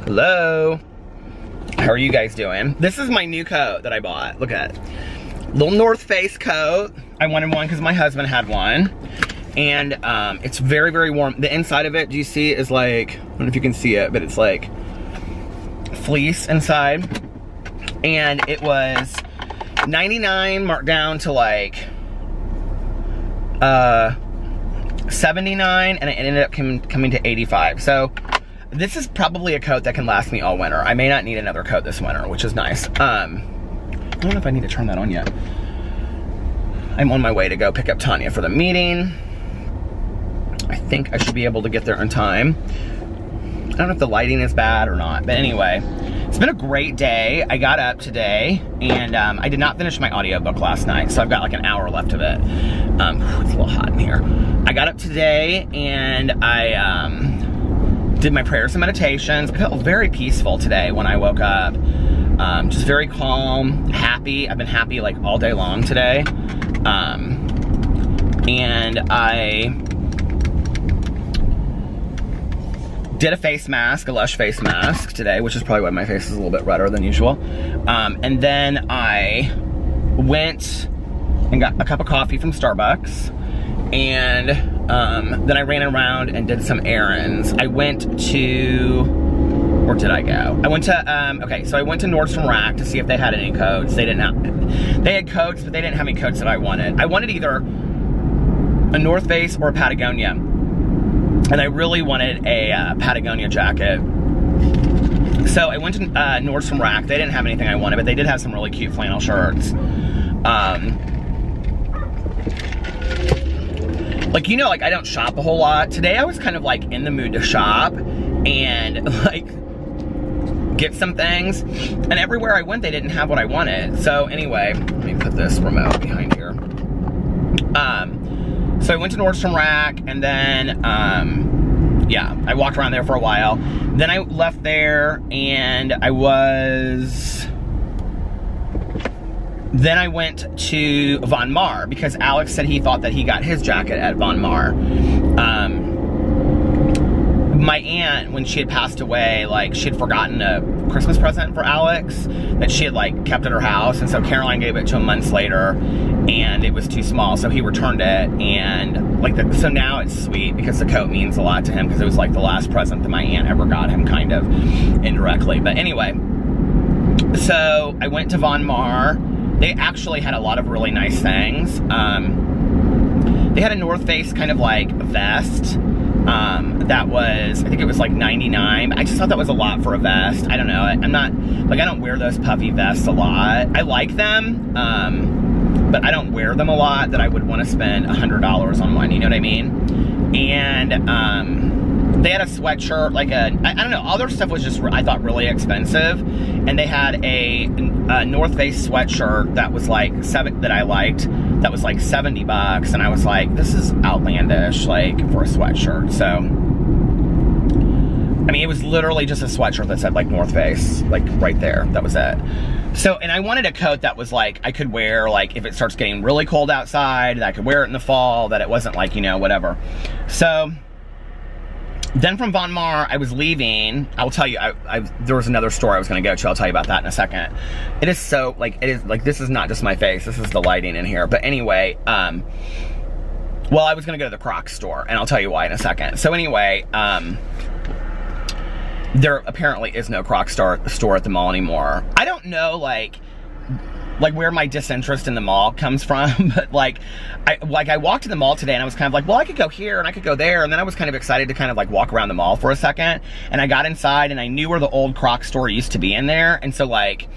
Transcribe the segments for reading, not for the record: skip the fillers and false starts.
Hello. How are you guys doing? This is my new coat that I bought. Look at it. Little North Face coat. I wanted one because my husband had one. And it's very, very warm. The inside of it, do you see, is like, I don't know if you can see it, but it's like fleece inside. And it was $99 marked down to like $79, and it ended up coming to $85. So this is probably a coat that can last me all winter. I may not need another coat this winter, which is nice. I don't know if I need to turn that on yet. I'm on my way to go pick up Tanya for the meeting. I think I should be able to get there in time. I don't know if the lighting is bad or not, but anyway, it's been a great day. I got up today, and I did not finish my audiobook last night, so I've got like an hour left of it. It's a little hot in here. I got up today, and I did my prayers and meditations. I felt very peaceful today when I woke up. Just very calm, happy. I've been happy like all day long today. And I did a face mask, a Lush face mask today, which is probably why my face is a little bit redder than usual. And then I went and got a cup of coffee from Starbucks. And then I ran around and did some errands. I went to, where did I go? I went to, okay, so I went to Nordstrom Rack to see if they had any coats. They didn't have, they had coats, but they didn't have any coats that I wanted. I wanted either a North Face or a Patagonia. And I really wanted a Patagonia jacket. So I went to Nordstrom Rack. They didn't have anything I wanted, but they did have some really cute flannel shirts. Like, you know, like I don't shop a whole lot. Today I was kind of like in the mood to shop and like get some things. And everywhere I went, they didn't have what I wanted. So anyway, let me put this remote behind here. So I went to Nordstrom Rack, and then, yeah, I walked around there for a while. Then I left there, and then I went to Von Maur, because Alex said he thought that he got his jacket at Von Maur. My aunt, when she had passed away, like, she had forgotten a Christmas present for Alex that she had, like, kept at her house, and so Caroline gave it to him months later, and it was too small, so he returned it, and, like, so now it's sweet, because the coat means a lot to him, because it was, like, the last present that my aunt ever got him, kind of, indirectly. But anyway, so I went to Von Maur. They actually had a lot of really nice things. They had a North Face kind of, like, vest. That was, I think it was like $99. I just thought that was a lot for a vest. I don't know. I'm not, like, I don't wear those puffy vests a lot. I like them, but I don't wear them a lot that I would want to spend $100 on one, you know what I mean? And, they had a sweatshirt, like I don't know, all their stuff was just, I thought, really expensive. And they had a North Face sweatshirt that was like, that I liked, that was like $70. And I was like, this is outlandish, like, for a sweatshirt. So, I mean, it was literally just a sweatshirt that said, like, North Face, like, right there. That was it. So, and I wanted a coat that was, like, I could wear, like, if it starts getting really cold outside, that I could wear it in the fall, that it wasn't, like, you know, whatever. So then from Von Maur, I was leaving. I will tell you, there was another store I was going to go to. I'll tell you about that in a second. It is so, like, it is, like, this is not just my face. This is the lighting in here. But anyway, well, I was going to go to the Crocs store, and I'll tell you why in a second. So anyway, there apparently is no Crocs store at the mall anymore. I don't know, like where my disinterest in the mall comes from, but like I walked in the mall today and I was kind of like, well, I could go here and I could go there, and then I was kind of excited to kind of like walk around the mall for a second, and I got inside and I knew where the old Crocs store used to be in there, and so like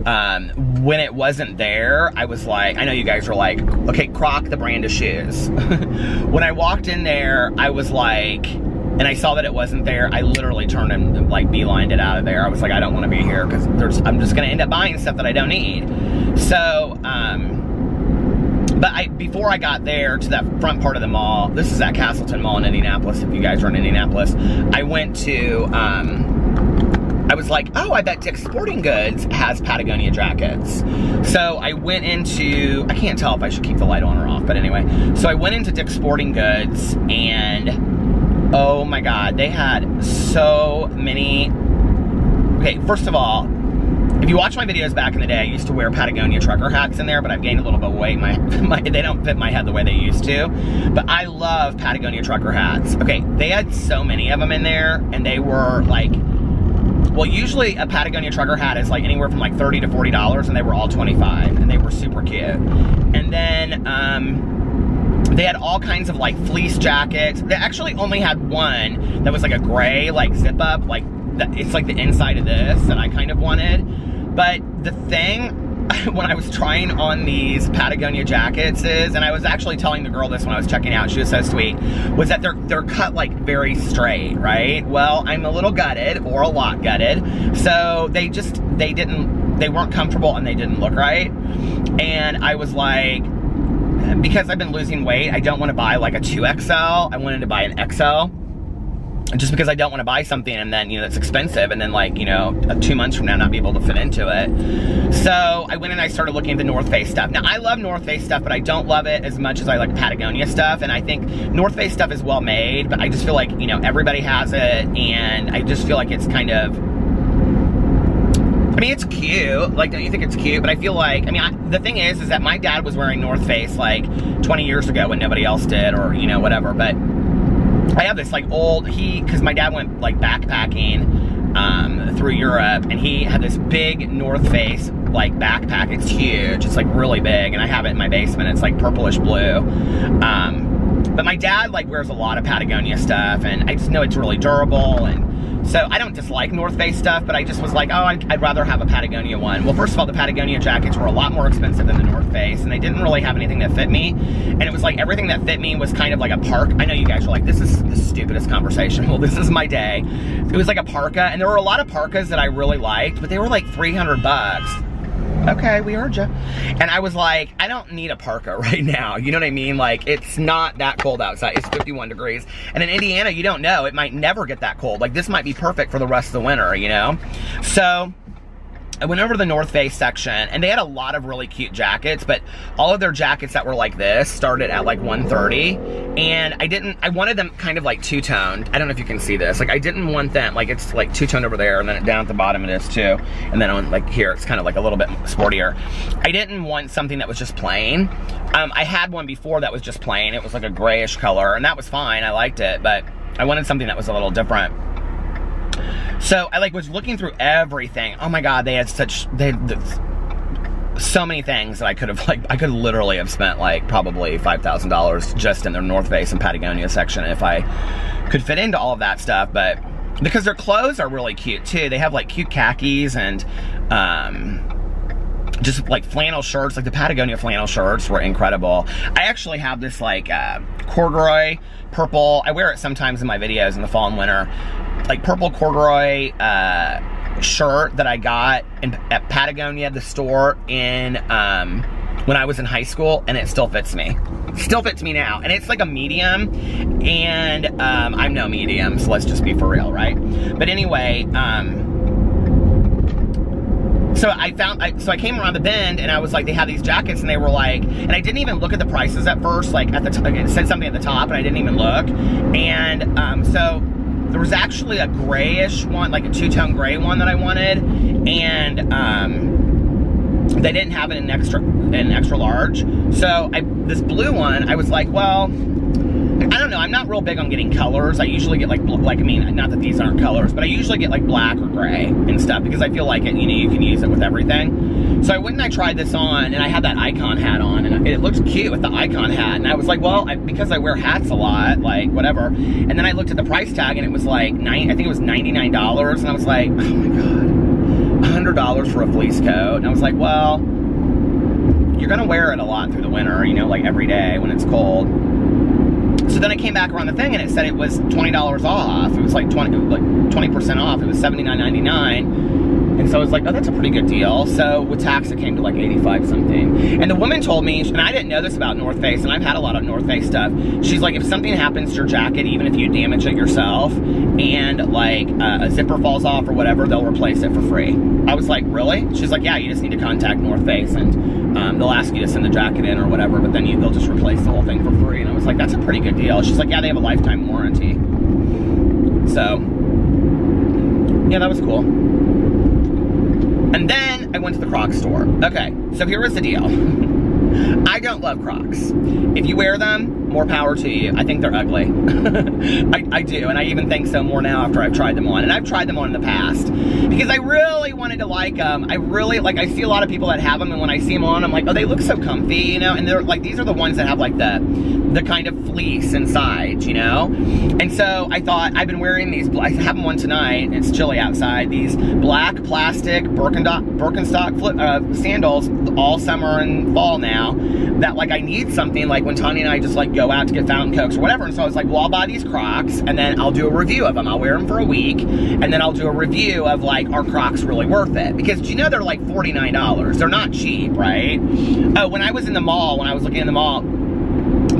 when it wasn't there, I was like, I know you guys are like, okay, Croc, the brand of shoes. When I walked in there, I was like, and I saw that it wasn't there, I literally turned and like beelined it out of there. I was like, I don't want to be here because I'm just going to end up buying stuff that I don't need. So, but before I got there to that front part of the mall, this is at Castleton Mall in Indianapolis, if you guys are in Indianapolis, I went to, I was like, oh, I bet Dick's Sporting Goods has Patagonia jackets. So I went into, I can't tell if I should keep the light on or off, but anyway. So I went into Dick's Sporting Goods, and oh my God, they had so many okay, first of all, if you watch my videos back in the day, I used to wear Patagonia trucker hats in there, but I've gained a little bit of weight. They don't fit my head the way they used to. But I love Patagonia trucker hats. Okay, they had so many of them in there, and they were like, well, usually a Patagonia trucker hat is like anywhere from like $30 to $40, and they were all $25, and they were super cute. And then they had all kinds of like fleece jackets. They actually only had one that was like a gray, like zip up, like it's like the inside of this that I kind of wanted. But the thing, when I was trying on these Patagonia jackets is, and I was actually telling the girl this when I was checking out, she was so sweet, was that they're cut like very straight, right? Well, I'm a little gutted, or a lot gutted, so they weren't comfortable and they didn't look right. And I was like, because I've been losing weight, I don't want to buy like a 2XL, I wanted to buy an XL. Just because I don't want to buy something and then, you know, it's expensive and then like, you know, 2 months from now not be able to fit into it. So I went and I started looking at the North Face stuff. Now I love North Face stuff, but I don't love it as much as I like Patagonia stuff. And I think North Face stuff is well made, but I just feel like, you know, everybody has it, and I just feel like it's kind of, I mean, it's cute. Like, don't you think it's cute? But I feel like, I mean, the thing is that my dad was wearing North Face like 20 years ago when nobody else did, or, you know, whatever. But I have this like old, because my dad went like backpacking through Europe, and he had this big North Face like backpack. It's huge, it's like really big, and I have it in my basement. It's like purplish blue. But my dad like wears a lot of Patagonia stuff, and I just know it's really durable, and so I don't dislike North Face stuff, but I just was like, oh, I'd rather have a Patagonia one. Well, first of all, the Patagonia jackets were a lot more expensive than the North Face, and they didn't really have anything that fit me. And it was like everything that fit me was kind of like a parka. I know you guys are like, this is the stupidest conversation. Well, this is my day. It was like a parka, and there were a lot of parkas that I really liked, but they were like 300 bucks. Okay, we heard you. And I was like, I don't need a parka right now. You know what I mean? Like, it's not that cold outside. It's 51 degrees. And in Indiana, you don't know. It might never get that cold. Like, this might be perfect for the rest of the winter, you know? So I went over to the North Face section, and they had a lot of really cute jackets, but all of their jackets that were like this started at like $130, and I wanted them kind of like two-toned. I don't know if you can see this. Like, I didn't want them, like, it's like two-toned over there, and then down at the bottom it is too, and then on like here, it's kind of like a little bit sportier. I didn't want something that was just plain. I had one before that was just plain. It was like a grayish color, and that was fine. I liked it, but I wanted something that was a little different. So I like was looking through everything. Oh my God, they had so many things that I could have I could literally have spent like probably $5,000 just in their North Face and Patagonia section if I could fit into all of that stuff. But because their clothes are really cute too. They have like cute khakis and just like flannel shirts. Like the Patagonia flannel shirts were incredible. I actually have this like corduroy purple. I wear it sometimes in my videos in the fall and winter. Like purple corduroy shirt that I got at Patagonia, the store in when I was in high school, and it still fits me. Still fits me now, and it's like a medium, and I'm no medium, so let's just be for real, right? But anyway, so I came around the bend, and I was like, they had these jackets, and they were like, and I didn't even look at the prices at first, like at the top, it said something at the top, and I didn't even look, and so there was actually a grayish one, like a two-tone gray one that I wanted, and they didn't have it in extra large. So this blue one, I was like, well, I don't know. I'm not real big on getting colors. I usually get like I mean, not that these aren't colors, but I usually get like black or gray and stuff because I feel like it, you know, you can use it with everything. So I went and I tried this on, and I had that icon hat on, and it looked cute with the icon hat. And I was like, well, because I wear hats a lot, like whatever. And then I looked at the price tag, and it was like I think it was $99, and I was like, oh my God, $100 for a fleece coat. And I was like, well, you're gonna wear it a lot through the winter, you know, like every day when it's cold. So then I came back around the thing, and it said it was $20 off. It was like 20% off. It was $79.99. And so I was like, oh, that's a pretty good deal. So with tax, it came to like 85 something. And the woman told me, and I didn't know this about North Face, and I've had a lot of North Face stuff. She's like, if something happens to your jacket, even if you damage it yourself, and like a zipper falls off or whatever, they'll replace it for free. I was like, really? She's like, yeah, you just need to contact North Face, and they'll ask you to send the jacket in or whatever, but then they'll just replace the whole thing for free. And I was like, that's a pretty good deal. She's like, yeah, they have a lifetime warranty. So, yeah, that was cool. And then I went to the Crocs store. Okay, so here was the deal. I don't love Crocs. If you wear them, more power to you. I think they're ugly. I do, and I even think so more now after I've tried them on. And I've tried them on in the past because I really wanted to like them. I see a lot of people that have them, and when I see them on, I'm like, oh, they look so comfy, you know? And they're like, these are the ones that have like the kind of fleece inside, you know? And so I thought, I've been wearing these, I have them on tonight, it's chilly outside, these black plastic Birkenstock sandals all summer and fall now, that like I need something like when Tanya and I just like go out to get fountain cokes or whatever. And so I was like, well, I'll buy these Crocs and then I'll do a review of them. I'll wear them for a week and then I'll do a review of like, are Crocs really worth it? Because you know they're like $49. They're not cheap, right? Oh, when I was in the mall, when I was looking in the mall,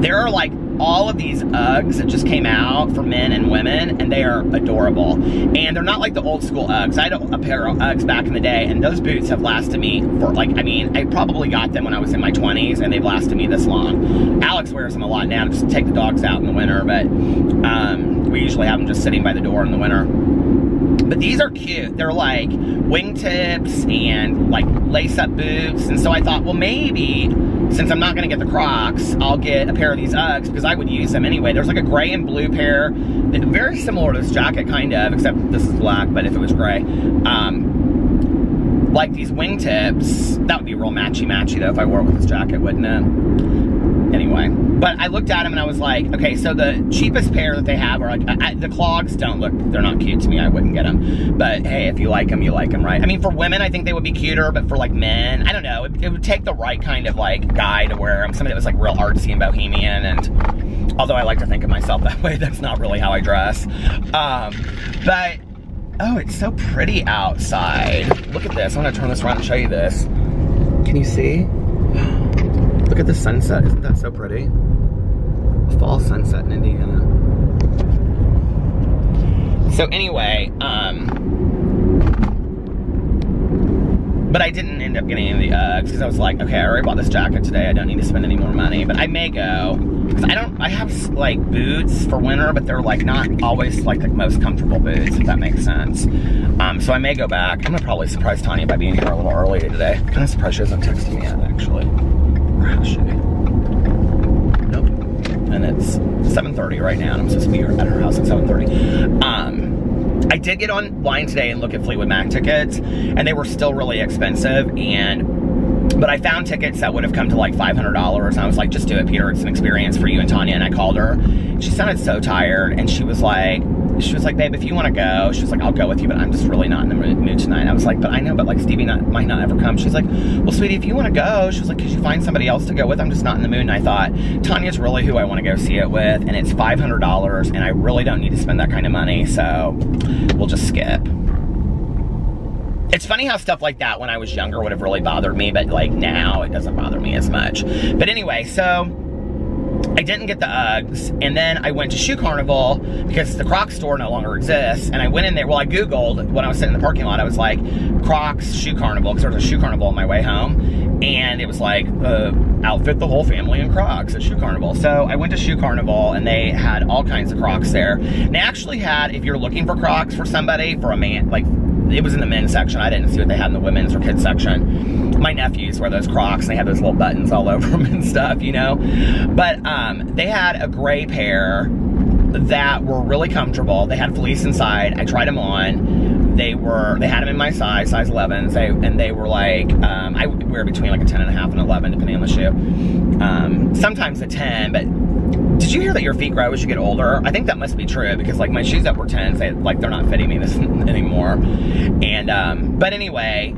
there are like all of these Uggs that just came out for men and women, and they are adorable. And they're not like the old school Uggs. I had a pair of Uggs back in the day, and those boots have lasted me for like, I mean, I probably got them when I was in my 20s, and they've lasted me this long. Alex wears them a lot now to just take the dogs out in the winter, but we usually have them just sitting by the door in the winter. But these are cute. They're like wingtips and like lace-up boots. And so I thought, well, maybe since I'm not going to get the Crocs, I'll get a pair of these Uggs because I would use them anyway. There's like a gray and blue pair. Very similar to this jacket, kind of, except this is black, but if it was gray. Like these wingtips, that would be real matchy-matchy though if I wore it with this jacket, wouldn't it? Anyway, but I looked at them and I was like, okay, so the cheapest pair that they have are like, the clogs don't look, they're not cute to me, I wouldn't get them. But hey, if you like them, you like them, right? I mean, for women, I think they would be cuter, but for like men, I don't know, it would take the right kind of like guy to wear them, somebody that was like real artsy and bohemian, and although I like to think of myself that way, that's not really how I dress. But, oh, it's so pretty outside. Look at this, I'm gonna turn this around and show you this. Can you see? Look at the sunset, isn't that so pretty? Fall sunset in Indiana. So anyway, but I didn't end up getting any of the Uggs because I was like, okay, I already bought this jacket today, I don't need to spend any more money, but I may go. Because I have like boots for winter, but they're like not always like the most comfortable boots, if that makes sense. So I may go back. I'm gonna probably surprise Tanya by being here a little early today. I'm kind of surprised she hasn't texted me yet, actually. How should I? Nope. And it's 7:30 right now, and I'm supposed to be at her house at 7:30. I did get online today and look at Fleetwood Mac tickets, and they were still really expensive, but I found tickets that would have come to like $500, and I was like, just do it, Peter, it's an experience for you and Tanya. And I called her. She sounded so tired, and she was like, babe, if you want to go, she was like, I'll go with you, but I'm just really not in the mood tonight. I was like, but I know, but like Stevie might not ever come. She's like, well, sweetie, if you want to go, she was like, could you find somebody else to go with? I'm just not in the mood. And I thought, Tanya's really who I want to go see it with, and it's $500, and I really don't need to spend that kind of money, so we'll just skip. It's funny how stuff like that when I was younger would have really bothered me, but like now it doesn't bother me as much. But anyway, so I didn't get the Uggs, and then I went to Shoe Carnival because the Crocs store no longer exists, and I went in there, well, I Googled when I was sitting in the parking lot, I was like, Crocs Shoe Carnival, because there was a Shoe Carnival on my way home, and it was like, outfit the whole family in Crocs at Shoe Carnival. So I went to Shoe Carnival, and they had all kinds of Crocs there. And they actually had, if you're looking for Crocs for somebody, for a man, like, it was in the men's section. I didn't see what they had in the women's or kids section. My nephews wear those Crocs, and they had those little buttons all over them and stuff, you know? But they had a gray pair that were really comfortable. They had fleece inside. I tried them on. They had them in my size 11s, and they were like, I wear between like a 10.5 and 11, depending on the shoe. Sometimes a 10, but did you hear that your feet grow as you get older? I think that must be true, because like my shoes that were 10s, they're not fitting me this anymore. And, but anyway,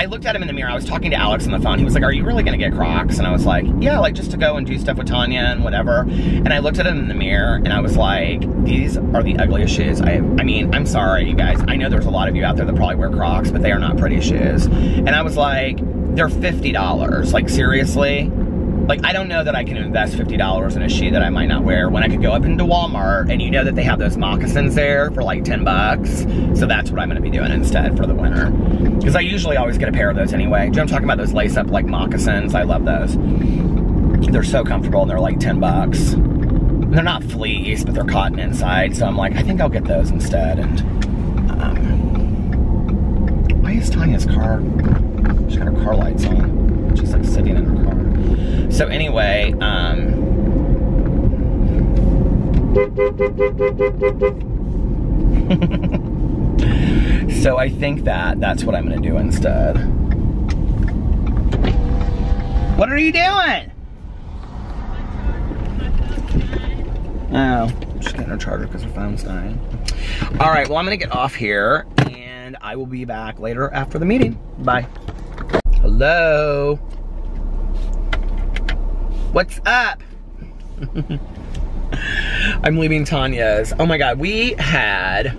I looked at him in the mirror. I was talking to Alex on the phone. He was like, are you really gonna get Crocs? And I was like, yeah, like just to go and do stuff with Tanya and whatever. And I looked at him in the mirror and I was like, these are the ugliest shoes. I mean, I'm sorry, you guys. I know there's a lot of you out there that probably wear Crocs, but they are not pretty shoes. And I was like, they're $50. Like, seriously? Like, I don't know that I can invest $50 in a shoe that I might not wear when I could go up into Walmart, and you know that they have those moccasins there for like 10 bucks. So that's what I'm gonna be doing instead for the winter. Because I usually always get a pair of those anyway. Do you know what I'm talking about? Those lace-up like moccasins. I love those. They're so comfortable, and they're like 10 bucks. And they're not fleece, but they're cotton inside. So I'm like, I think I'll get those instead. And why is Tanya's car? She's got her car lights on. She's like sitting in her car. So anyway, so I think that's what I'm gonna do instead. What are you doing? Oh, just getting her charger because her phone's dying. All right, well, I'm gonna get off here and I will be back later after the meeting. Bye. Hello. What's up? I'm leaving Tanya's. Oh my God, we had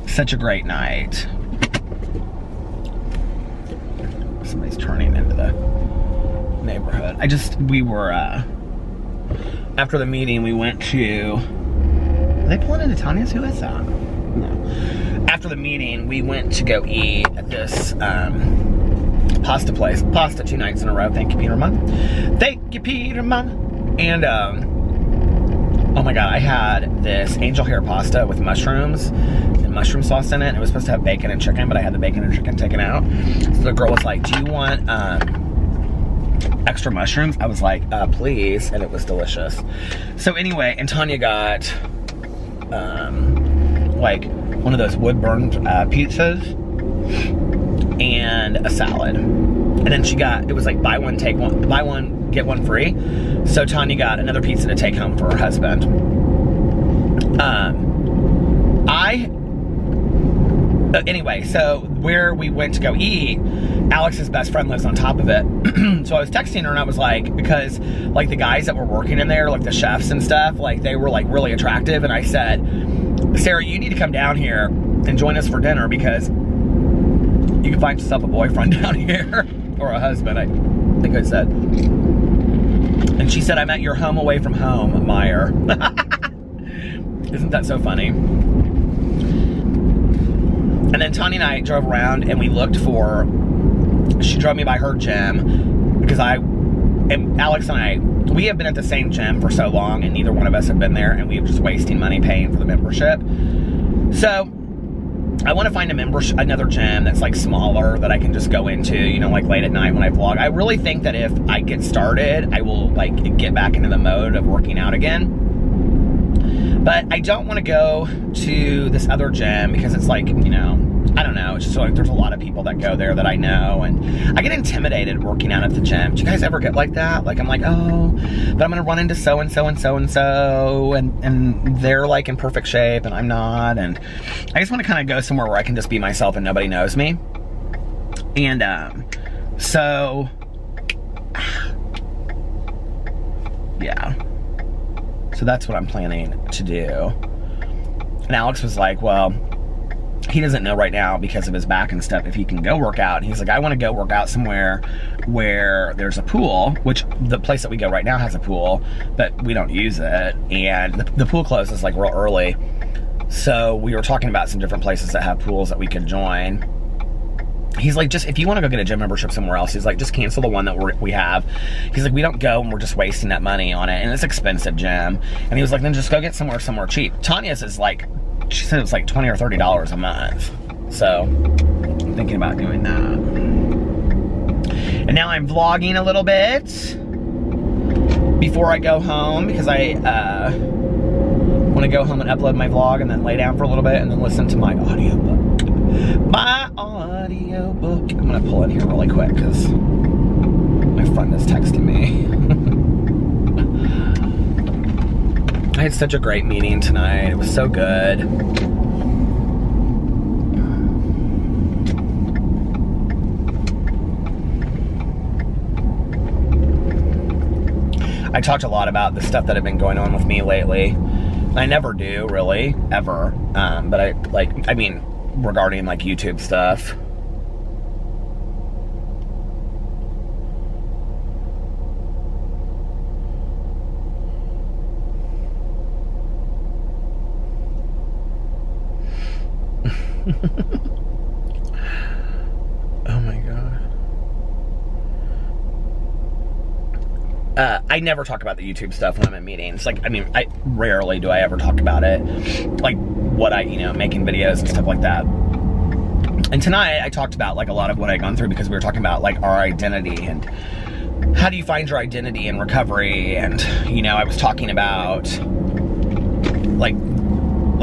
such a great night. Somebody's turning into the neighborhood. We were, after the meeting, we went to, are they pulling into Tanya's? Who is that? No. After the meeting, we went to go eat at this, pasta place. Pasta 2 nights in a row. Thank you, Peter Monn. Thank you, Peter Monn. And, oh my God, I had this angel hair pasta with mushrooms and mushroom sauce in it. It was supposed to have bacon and chicken, but I had the bacon and chicken taken out. So the girl was like, do you want extra mushrooms? I was like, please. And it was delicious. So anyway, and Tanya got like one of those wood-burned pizzas and a salad. And then she got, it was like buy one, get one free. So Tanya got another pizza to take home for her husband. Anyway, so where we went to go eat, Alex's best friend lives on top of it. So I was texting her and I was like, because like the guys that were working in there, like the chefs and stuff, like they were like really attractive. And I said, Sarah, you need to come down here and join us for dinner because you can find yourself a boyfriend down here. Or a husband, I think I said. And she said, I'm at your home away from home, Meyer. Isn't that so funny? And then Tanya and I drove around and we looked for, she drove me by her gym because Alex and I, we have been at the same gym for so long and neither one of us have been there and we were just wasting money paying for the membership. So I want to find another gym that's like smaller that I can just go into, you know, like late at night when I vlog. I really think that if I get started, I will like get back into the mode of working out again. But I don't want to go to this other gym because it's like, you know, I don't know. It's just like there's a lot of people that go there that I know. And I get intimidated working out at the gym. Do you guys ever get like that? Like I'm like, oh, but I'm going to run into so-and-so and so-and-so. And they're like in perfect shape and I'm not. And I just want to kind of go somewhere where I can just be myself and nobody knows me. And so, yeah. So that's what I'm planning to do. And Alex was like, well, he doesn't know right now because of his back and stuff if he can go work out. And he's like, I want to go work out somewhere where there's a pool, which the place that we go right now has a pool, but we don't use it. And the pool closes like real early. So we were talking about some different places that have pools that we could join. He's like, just if you want to go get a gym membership somewhere else, he's like, just cancel the one that we have. He's like, we don't go and we're just wasting that money on it. And it's expensive gym. And he was like, then just go get somewhere cheap. Tanya's is like, she said it was like $20 or $30 a month. So I'm thinking about doing that. And now I'm vlogging a little bit before I go home because I want to go home and upload my vlog and then lay down for a little bit and then listen to my audiobook. My audiobook. I'm gonna pull in here really quick because my friend is texting me. I had such a great meeting tonight. It was so good. I talked a lot about the stuff that had been going on with me lately. I never do, really, ever. But I mean, regarding like YouTube stuff. Oh my God. I never talk about the YouTube stuff when I'm at meetings. Like, I mean, rarely do I ever talk about it. Like what making videos and stuff like that. And tonight I talked about like a lot of what I'd gone through, because we were talking about like our identity and how do you find your identity in recovery. And, you know, I was talking about like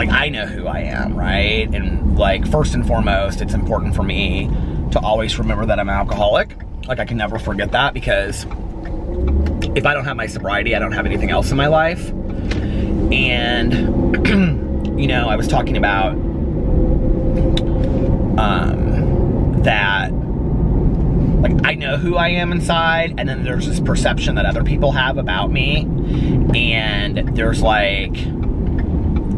I know who I am, right? And like, first and foremost, it's important for me to always remember that I'm an alcoholic. Like, I can never forget that, because if I don't have my sobriety, I don't have anything else in my life. And, you know, I was talking about that, like, I know who I am inside, and then there's this perception that other people have about me, and there's like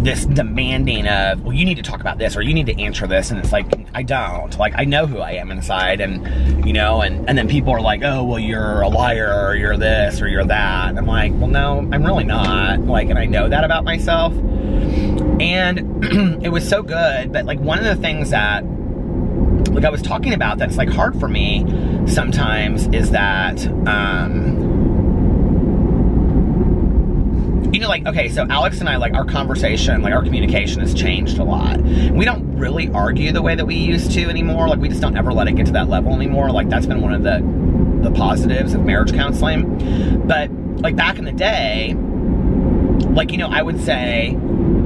this demanding of, well, you need to talk about this, or you need to answer this, and it's like, I don't. Like, I know who I am inside, and, you know, and then people are like, oh, well, you're a liar, or you're this, or you're that. And I'm like, well, no, I'm really not. Like, and I know that about myself. And it was so good, but like, one of the things that, like, I was talking about that's like hard for me sometimes is that, you know, like, okay, so Alex and I, like, our conversation, like, our communication has changed a lot. We don't really argue the way that we used to anymore. Like, we just don't ever let it get to that level anymore. Like, that's been one of the positives of marriage counseling. But, like, back in the day, like, you know, I would say,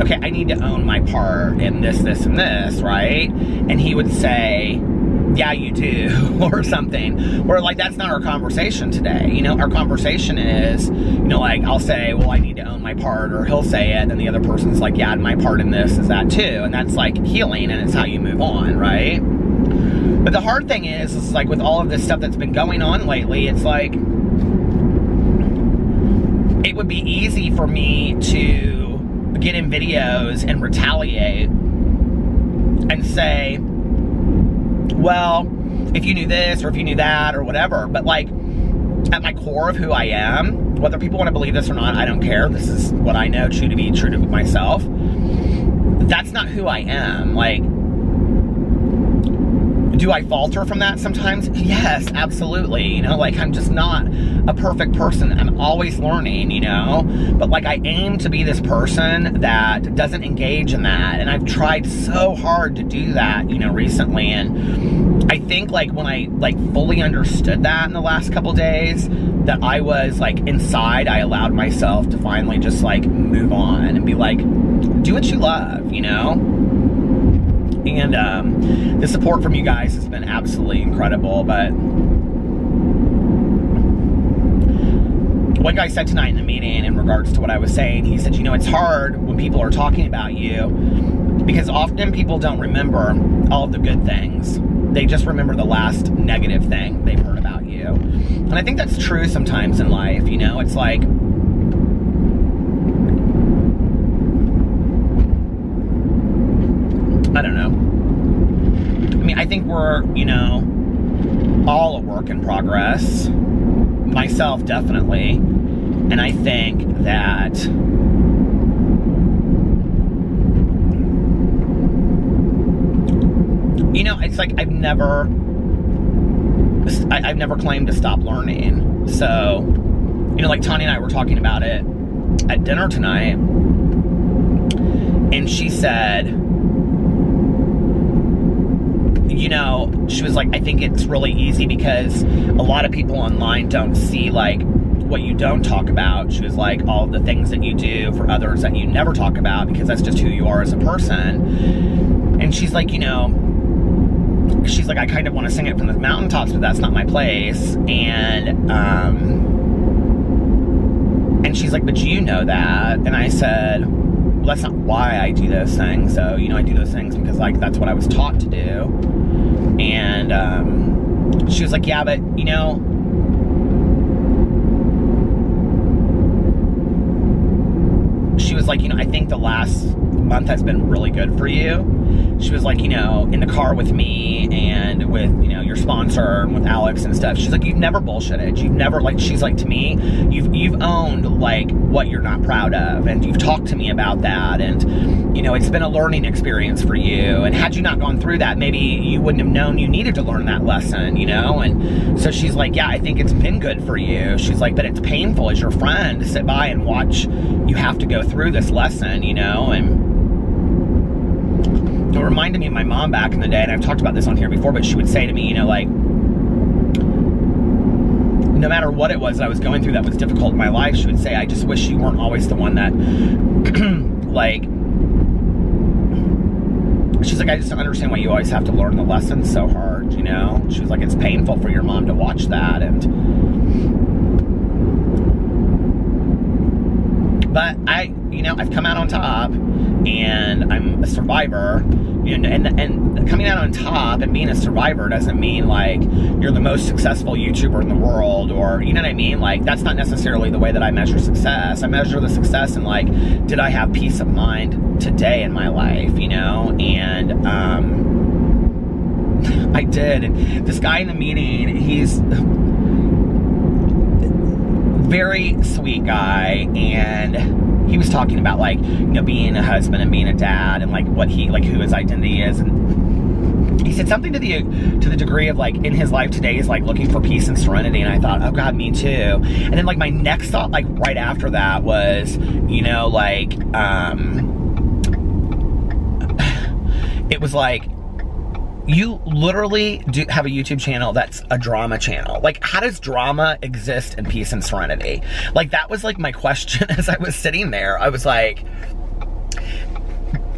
okay, I need to own my part in this, this, and this, right? And he would say, yeah, you do, or something. Where, like, that's not our conversation today. You know, our conversation is, you know, like, I'll say, well, I need to own my part, or he'll say it, and the other person's like, yeah, and my part in this is that too. And that's like healing, and it's how you move on, right? But the hard thing is like, with all of this stuff that's been going on lately, it's like, it would be easy for me to get in videos and retaliate and say, well, if you knew this, or if you knew that, or whatever. But like, at my core of who I am, whether people want to believe this or not, I don't care. This is what I know to be true to myself. That's not who I am. Like, do I falter from that sometimes? Yes, absolutely. You know, like, I'm just not a perfect person. I'm always learning, you know? But like, I aim to be this person that doesn't engage in that. And I've tried so hard to do that, you know, recently. And I think, like, when I, like, fully understood that in the last couple days, that I was, like, inside, I allowed myself to finally just, like, move on and be like, do what you love, you know? And the support from you guys has been absolutely incredible. But one guy said tonight in the meeting, in regards to what I was saying, he said, you know, it's hard when people are talking about you, because often people don't remember all of the good things. They just remember the last negative thing they've heard about you. And I think that's true sometimes in life, you know? It's like, I don't know. I mean, I think we're, you know, all a work in progress. Myself, definitely. And I think that you know, it's like I've never claimed to stop learning. So, you know, like Tanya and I were talking about it at dinner tonight, and she said, you know, she was like, I think it's really easy because a lot of people online don't see, like, what you don't talk about. She was like, all the things that you do for others that you never talk about, because that's just who you are as a person. And she's like, you know, she's like, I kind of want to sing it from the mountaintops, but that's not my place. And she's like, but you know that. And I said, well, that's not why I do those things. So, you know, I do those things because, like, that's what I was taught to do. And she was like, yeah, but, you know, she was like, you know, I think the last month has been really good for you. She was like, you know, in the car with me and with, you know, your sponsor and with Alex and stuff. She's like, you've never bullshitted. You've never, like, she's like, to me, you've owned, like, what you're not proud of. And you've talked to me about that. And, you know, it's been a learning experience for you. And had you not gone through that, maybe you wouldn't have known you needed to learn that lesson, you know? And so she's like, yeah, I think it's been good for you. She's like, but it's painful as your friend to sit by and watch you have to go through this lesson, you know? And it reminded me of my mom back in the day, and I've talked about this on here before, but she would say to me, you know, like, no matter what it was that I was going through that was difficult in my life, she would say, I just wish you weren't always the one that, like, she's like, I just don't understand why you always have to learn the lessons so hard, you know? She was like, it's painful for your mom to watch that, but you know, I've come out on top, and I'm a survivor, you know, and coming out on top and being a survivor doesn't mean like you're the most successful YouTuber in the world, or, you know what I mean? Like, that's not necessarily the way that I measure success. I measure the success in, like, did I have peace of mind today in my life, you know? And I did. And this guy in the meeting, he's very sweet guy, and he was talking about, like, you know, being a husband and being a dad, and like what he, like, who his identity is, and he said something to the degree of, like, in his life today he's like looking for peace and serenity, and I thought, oh God, me too. And then, like, my next thought, like, right after that was, you know, like, it was like, you literally do have a YouTube channel that's a drama channel. Like, how does drama exist in peace and serenity? Like, that was, like, my question as I was sitting there. I was like,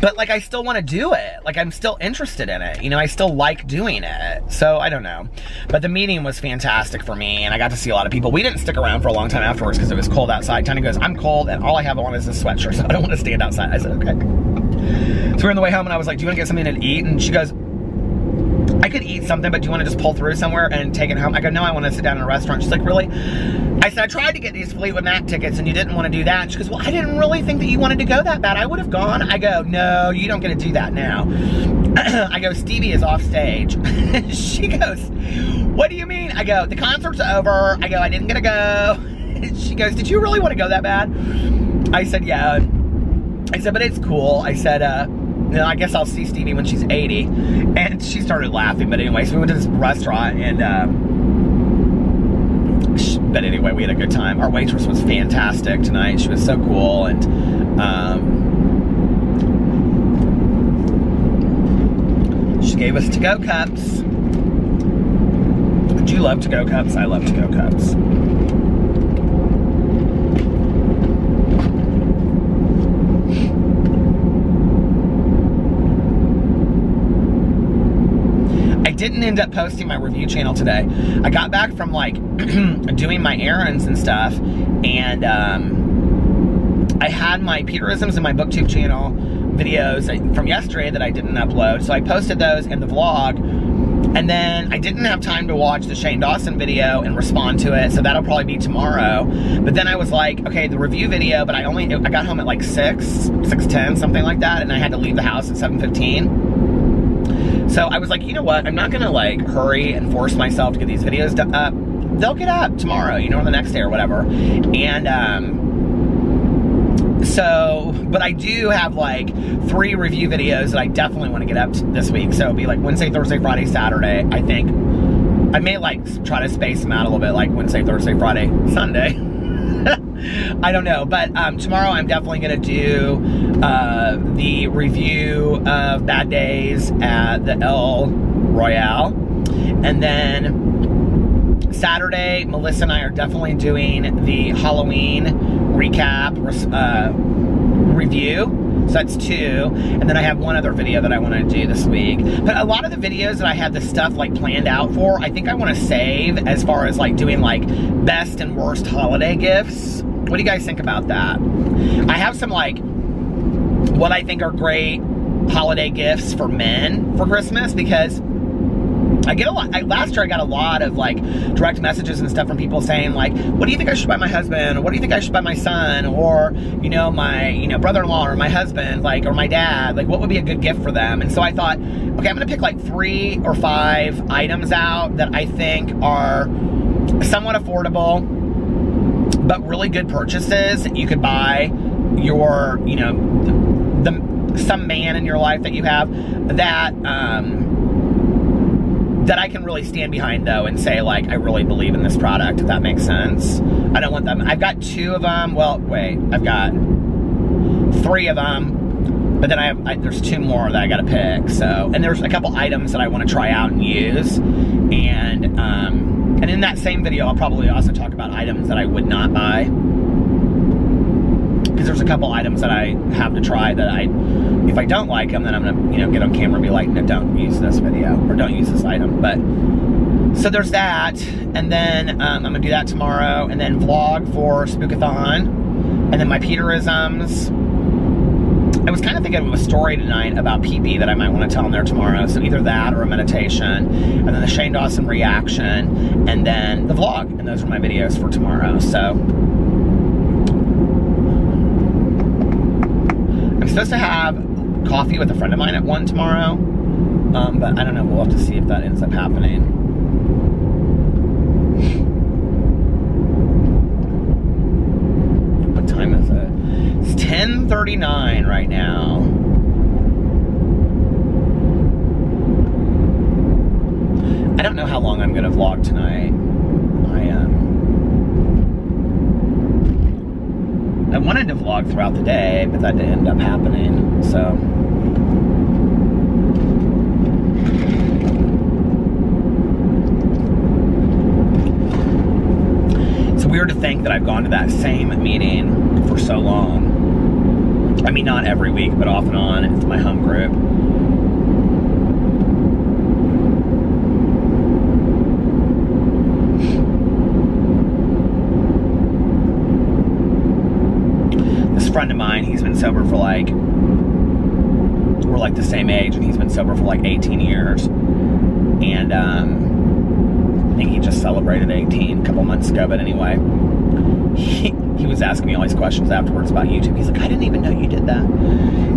but, like, I still want to do it. Like, I'm still interested in it. You know, I still like doing it. So, I don't know. But the meeting was fantastic for me, and I got to see a lot of people. We didn't stick around for a long time afterwards because it was cold outside. Tanya goes, I'm cold, and all I have on is this sweatshirt, so I don't want to stand outside. I said, okay. So we're on the way home, and I was like, do you want to get something to eat? And she goes, I could eat something, but do you want to just pull through somewhere and take it home? I go, no, I want to sit down in a restaurant. She's like, really? I said, I tried to get these Fleetwood Mac tickets, and you didn't want to do that. And she goes, well, I didn't really think that you wanted to go that bad. I would have gone. I go, no, you don't get to do that now. I go, Stevie is off stage. She goes, what do you mean? I go, the concert's over. I go, I didn't get to go. She goes, did you really want to go that bad? I said, yeah. I said, but it's cool. I said, you know, I guess I'll see Stevie when she's 80. And she started laughing, but anyway, so we went to this restaurant, and, but anyway, we had a good time. Our waitress was fantastic tonight. She was so cool, and, she gave us to-go cups. Do you love to-go cups? I love to-go cups. Didn't end up posting my review channel today. I got back from, like, doing my errands and stuff, and I had my Peterisms and my BookTube channel videos from yesterday that I didn't upload, so I posted those in the vlog, and then I didn't have time to watch the Shane Dawson video and respond to it, so that'll probably be tomorrow. But then I was like, okay, the review video, but I got home at like 6:10, something like that, and I had to leave the house at 7:15. So I was like, you know what? I'm not gonna, like, hurry and force myself to get these videos up. They'll get up tomorrow, you know, or the next day or whatever. And so, but I do have, like, 3 review videos that I definitely want to get up this week. So it'll be like Wednesday, Thursday, Friday, Saturday. I think I may, like, try to space them out a little bit, like Wednesday, Thursday, Friday, Sunday. I don't know, but tomorrow I'm definitely going to do the review of Bad Days at the El Royale. And then Saturday, Melissa and I are definitely doing the Halloween recap review. So that's 2. And then I have one other video that I want to do this week. But a lot of the videos that I had the stuff, like, planned out for, I think I want to save as far as, like, doing, like, best and worst holiday gifts. What do you guys think about that? I have some, like, what I think are great holiday gifts for men for Christmas, because I get a lot. Last year I got a lot of, like, direct messages and stuff from people saying, like, what do you think I should buy my husband? Or what do you think I should buy my son? Or, you know, my, you know, brother-in-law or my husband, like, or my dad, like, what would be a good gift for them? And so I thought, okay, I'm gonna pick like 3 or 5 items out that I think are somewhat affordable, but really good purchases that you could buy your, you know, some man in your life that you have that, that I can really stand behind, though, and say, like, I really believe in this product, if that makes sense. I don't want them. I've got 2 of them. Well, wait. I've got 3 of them. But then there's 2 more that I gotta pick. So, and there's a couple items that I want to try out and use, and in that same video, I'll probably also talk about items that I would not buy, because there's a couple items that I have to try that if I don't like them, then I'm gonna, you know, get on camera and be like, no, don't use this video, or don't use this item. But so there's that, and then I'm gonna do that tomorrow, and then vlog for Spookathon, and then my Peterisms. I was kind of thinking of a story tonight about PP that I might want to tell in there tomorrow. So either that or a meditation, and then the Shane Dawson reaction, and then the vlog. And those are my videos for tomorrow. So I'm supposed to have coffee with a friend of mine at 1 tomorrow. But I don't know. We'll have to see if that ends up happening. What time is it? It's 10:39 right now. I don't know how long I'm gonna vlog tonight. I wanted to vlog throughout the day, but that didn't end up happening, so. It's weird to think that I've gone to that same meeting for so long. I mean, not every week, but off and on. It's my home group. This friend of mine, he's been sober for like, we're like the same age, and he's been sober for like 18 years. And I think he just celebrated 18 a couple months ago, but anyway. He was asking me all these questions afterwards about YouTube. He's like, I didn't even know you did that.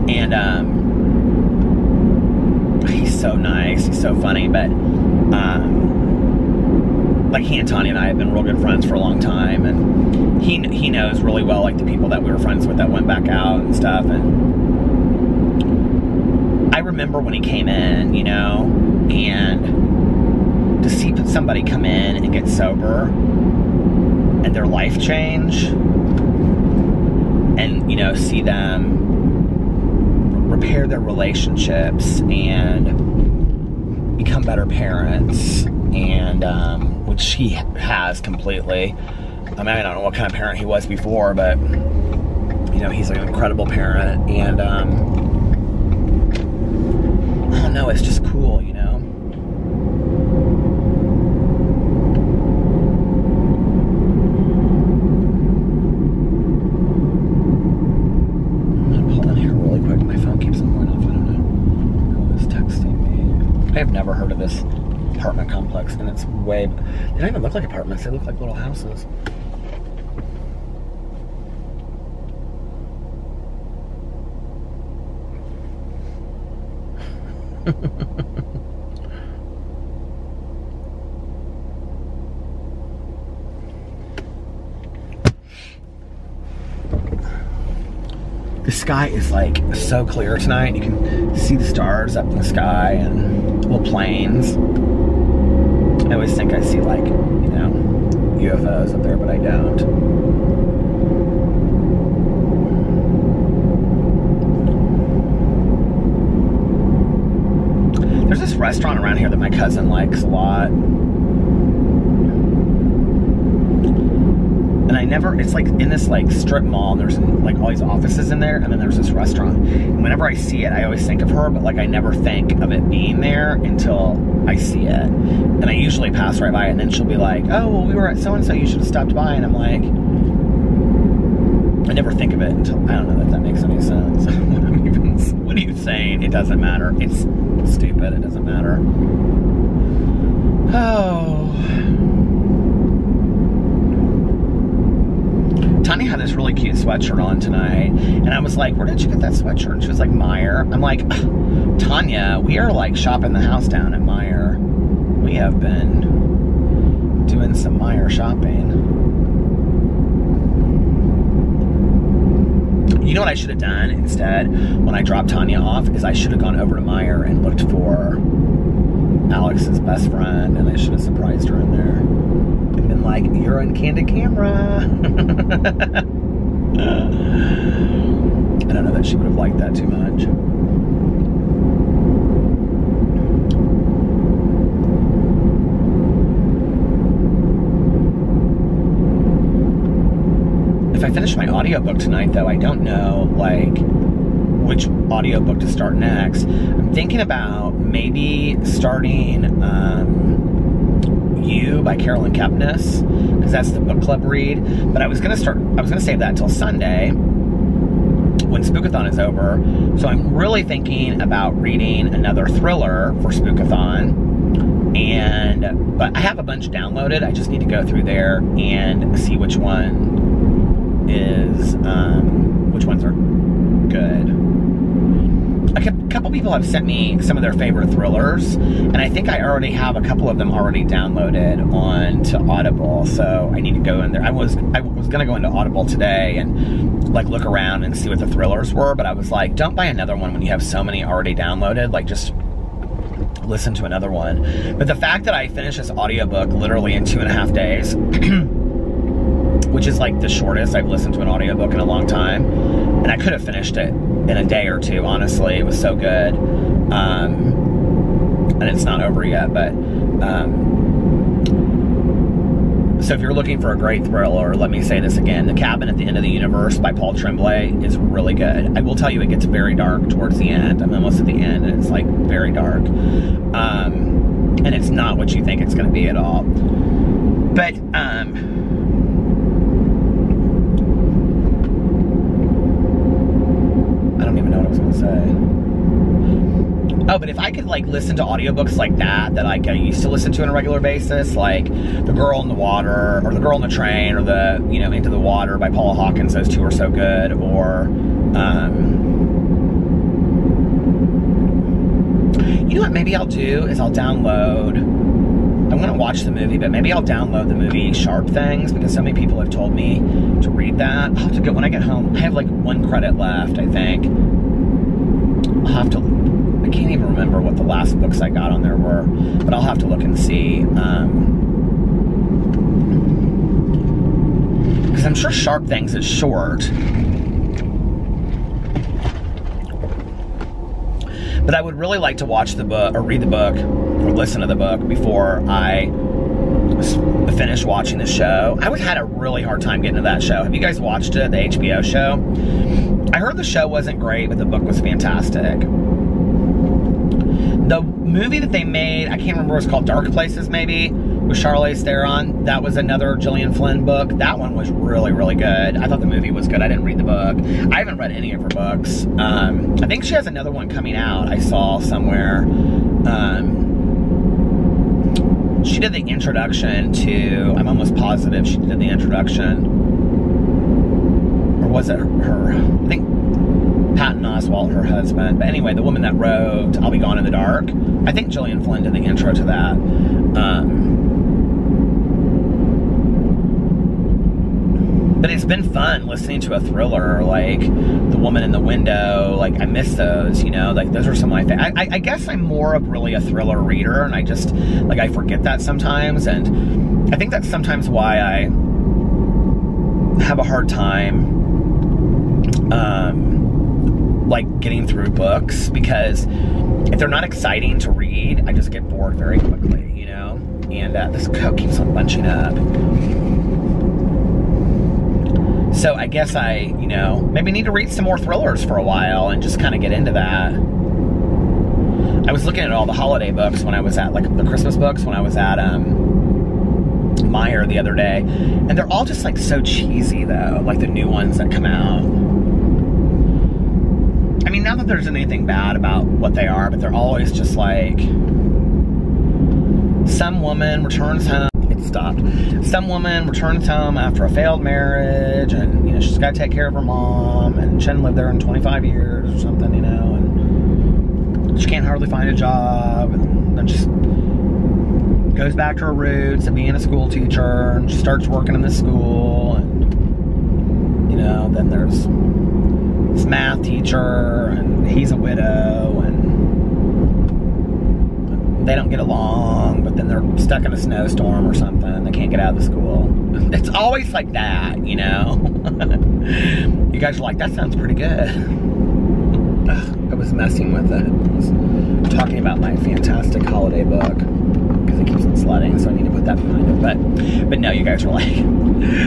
And he's so nice. He's so funny. But like, he and Tanya and I have been real good friends for a long time. And he knows really well, like, the people that we were friends with that went back out and stuff. And I remember when he came in, you know, and to see somebody come in and get sober and their life change, and, you know, see them repair their relationships and become better parents, and which he has completely. I mean, I don't know what kind of parent he was before, but, you know, he's an incredible parent, and I don't know, it's just cool, you know. I've never heard of this apartment complex, and it's way... They don't even look like apartments. They look like little houses. The sky is like so clear tonight. You can see the stars up in the sky and little planes. I always think I see, like, you know, UFOs up there, but I don't. There's this restaurant around here that my cousin likes a lot. And I never, it's like in this like strip mall, and there's like all these offices in there, and then there's this restaurant. And whenever I see it, I always think of her, but like I never think of it being there until I see it. And I usually pass right by it, and then she'll be like, oh, well, we were at so-and-so, you should have stopped by. And I'm like, I never think of it until, I don't know that makes any sense. What are you saying? It doesn't matter. It's stupid. It doesn't matter. Oh. Tanya had this really cute sweatshirt on tonight, and I was like, where did you get that sweatshirt? And she was like, Meijer. I'm like, Tanya, we are like shopping the house down at Meijer. We have been doing some Meijer shopping. You know what I should have done instead when I dropped Tanya off is I should have gone over to Meijer and looked for Alex's best friend, and I should have surprised her in there. And been like, you're on candid camera. I don't know that she would have liked that too much. If I finish my audiobook tonight, though, I don't know, like, which audiobook to start next. I'm thinking about maybe starting You by Carolyn Kepnes, because that's the book club read. But I was gonna save that until Sunday when Spookathon is over. So I'm really thinking about reading another thriller for Spookathon. But I have a bunch downloaded. I just need to go through there and see which one is which ones are good. A couple people have sent me some of their favorite thrillers, and I think I already have a couple of them already downloaded onto Audible, so I need to go in there. I was gonna go into Audible today and like look around and see what the thrillers were, but I was like, don't buy another one when you have so many already downloaded. Like, just listen to another one. But the fact that I finished this audiobook literally in 2.5 days which is like the shortest I've listened to an audiobook in a long time, and I could have finished it in a day or two, honestly. It was so good. And it's not over yet, but so if you're looking for a great thriller, let me say this again: The Cabin at the End of the Universe by Paul Tremblay is really good. I will tell you, it gets very dark towards the end. I'm almost at the end, and it's like very dark. And it's not what you think it's going to be at all. But I don't even know what I was going to say. Oh, but if I could like listen to audiobooks like that like I used to listen to on a regular basis, like The Girl in the Water, or The Girl in the Train, or the, you know, Into the Water by Paula Hawkins, those two are so good, or you know what maybe I'll do is I'll download, I'm going to watch the movie, but maybe I'll download the movie Sharp Things, because so many people have told me to read that. I'll have to go when I get home. I have like 1 credit left, I think. I'll have to, I can't even remember what the last books I got on there were, but I'll have to look and see. Because I'm sure Sharp Things is short. But I would really like to watch the book, or read the book, or listen to the book before I finish watching the show. I had a really hard time getting to that show. Have you guys watched it, the HBO show? I heard the show wasn't great, but the book was fantastic. The movie that they made, I can't remember what it's called, Dark Places maybe, with Charlize Theron. That was another Gillian Flynn book. That one was really, really good. I thought the movie was good. I didn't read the book. I haven't read any of her books. I think she has another one coming out, I saw somewhere. She did the introduction to, I'm almost positive she did the introduction. Or was it her? I think Patton Oswalt, her husband. But anyway, the woman that wrote I'll Be Gone in the Dark, I think Gillian Flynn did the intro to that. But it's been fun listening to a thriller, like The Woman in the Window. Like, I miss those, you know, like those are some of my favorites. I guess I'm more of really a thriller reader, and I just, like, I forget that sometimes, and I think that's sometimes why I have a hard time like getting through books, because if they're not exciting to read, I just get bored very quickly, you know. And this coat keeps on bunching up. So I guess I, you know, maybe need to read some more thrillers for a while and just kind of get into that. I was looking at all the holiday books when I was at, like, the Christmas books when I was at Meyer the other day, and they're all just like so cheesy though, like the new ones that come out. I mean, not that there's anything bad about what they are, but they're always just like, some woman returns home. It stopped. Some woman returns home after a failed marriage, and, you know, she's got to take care of her mom, and she hadn't lived there in 25 years or something, you know, and she can't hardly find a job, and then she goes back to her roots of being a school teacher, and she starts working in this school, and, you know, then there's this math teacher, and he's a widow, and they don't get along, but then they're stuck in a snowstorm or something. They can't get out of the school. It's always like that, you know? You guys are like, that sounds pretty good. I was messing with it. I was talking about my fantastic holiday book because it keeps on sledding, so I need to put that behind it. But no, you guys are like,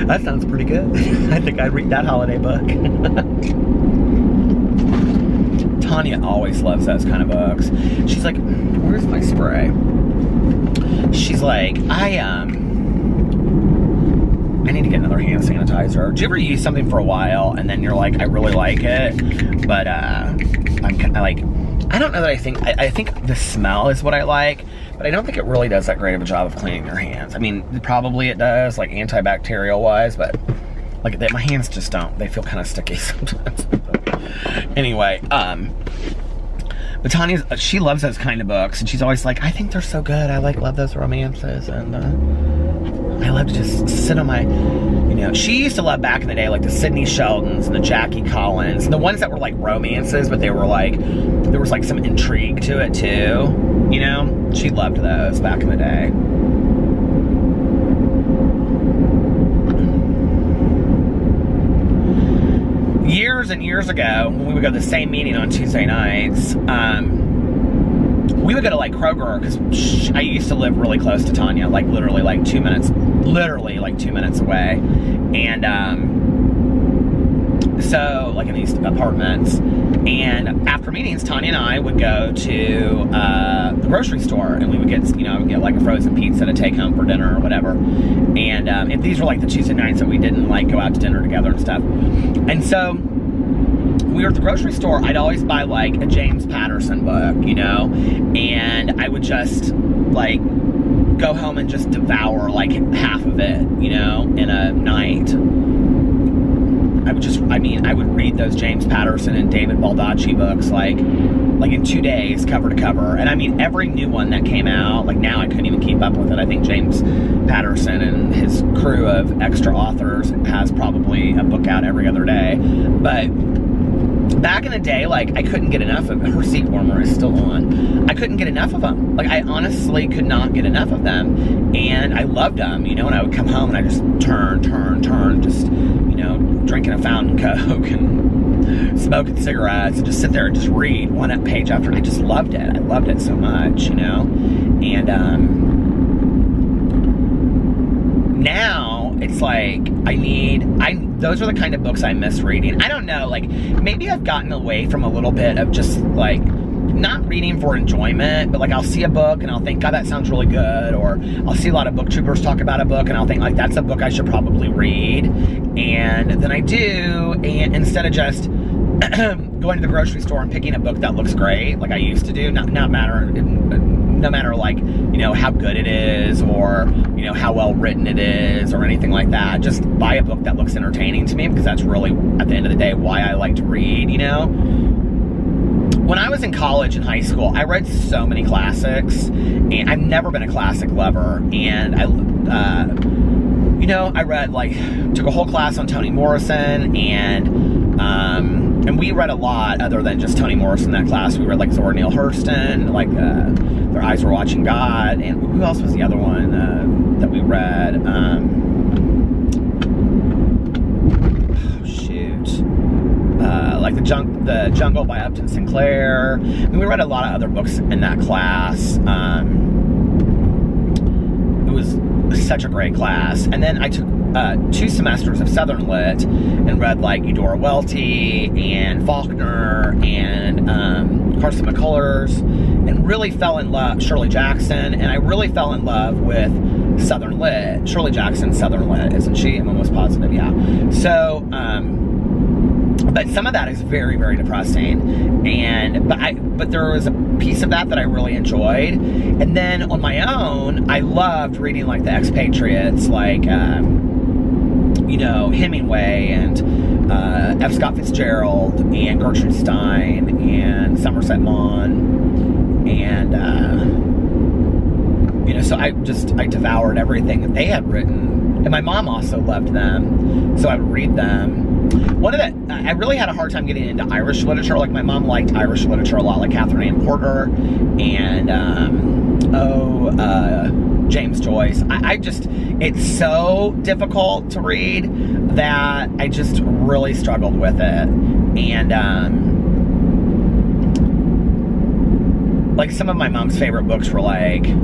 that sounds pretty good. I think I'd read that holiday book. Tanya always loves those kind of books. She's like, where's my spray? She's like, I need to get another hand sanitizer. Do you ever use something for a while and then you're like, I really like it, but I'm kind of like, I don't know that I think the smell is what I like, but I don't think it really does that great of a job of cleaning your hands. I mean, probably it does, like antibacterial wise, but like my hands just don't. They feel kind of sticky sometimes. Anyway, but Tanya, she loves those kind of books, and she's always like, I think they're so good. I love those romances, and I love to just sit on my, you know, she used to love back in the day, like the Sidney Sheldons and the Jackie Collins, and the ones that were like romances, but they were like, there was like some intrigue to it too, you know? She loved those back in the day. Years and years ago, when we would go to the same meeting on Tuesday nights, we would go to like Kroger, because I used to live really close to Tanya, like literally like 2 minutes away. And so like in these apartments, and after meetings, Tanya and I would go to the grocery store, and we would get, you know, get like a frozen pizza to take home for dinner or whatever. And if these were like the Tuesday nights that we didn't like go out to dinner together and stuff. And so we were at the grocery store, I'd always buy like a James Patterson book, you know, and I would just like go home and just devour like half of it, you know, in a night. I would read those James Patterson and David Baldacci books like in 2 days, cover to cover. And I mean, every new one that came out, like now I couldn't even keep up with it. I think James Patterson and his crew of extra authors has probably a book out every other day. But back in the day, like, I couldn't get enough of it. Her seat warmer is still on. I couldn't get enough of them. Like, I honestly could not get enough of them. And I loved them, you know, and I would come home and I just turn, just, you know, drinking a fountain Coke and smoking cigarettes and just sit there and just read one page after. I just loved it. I loved it so much, you know. And now it's like those are the kind of books I miss reading. I don't know, like maybe I've gotten away from a little bit of just like not reading for enjoyment, but like I'll see a book and I'll think, God, that sounds really good. Or I'll see a lot of booktroopers talk about a book and I'll think like, that's a book I should probably read. And then I do, and instead of just going to the grocery store and picking a book that looks great, like I used to do, no matter like, you know, how good it is or, you know, how well written it is or anything like that, just buy a book that looks entertaining to me, because that's really, at the end of the day, why I like to read, you know? When I was in college and high school, I read so many classics, and I've never been a classic lover, and you know, I read, like, took a whole class on Toni Morrison, and we read a lot other than just Toni Morrison in that class. We read, like, Zora Neale Hurston, like, Their Eyes Were Watching God, and who else was the other one that we read? Like the Jungle by Upton Sinclair. And we read a lot of other books in that class. It was such a great class. And then I took 2 semesters of Southern Lit and read like Eudora Welty and Faulkner and Carson McCullers, and really fell in love, Shirley Jackson, and I really fell in love with Southern Lit. Shirley Jackson's Southern Lit, isn't she? I'm almost positive, yeah. So, but some of that is very, very depressing, but there was a piece of that I really enjoyed. And then on my own, I loved reading like the expatriates, like you know, Hemingway and F. Scott Fitzgerald and Gertrude Stein and Somerset Maugham, and you know, so I devoured everything that they had written. And my mom also loved them, so I would read them. I really had a hard time getting into Irish literature. Like, my mom liked Irish literature a lot, like Catherine Ann Porter and, James Joyce. It's so difficult to read that I just really struggled with it. And, like, some of my mom's favorite books were like, you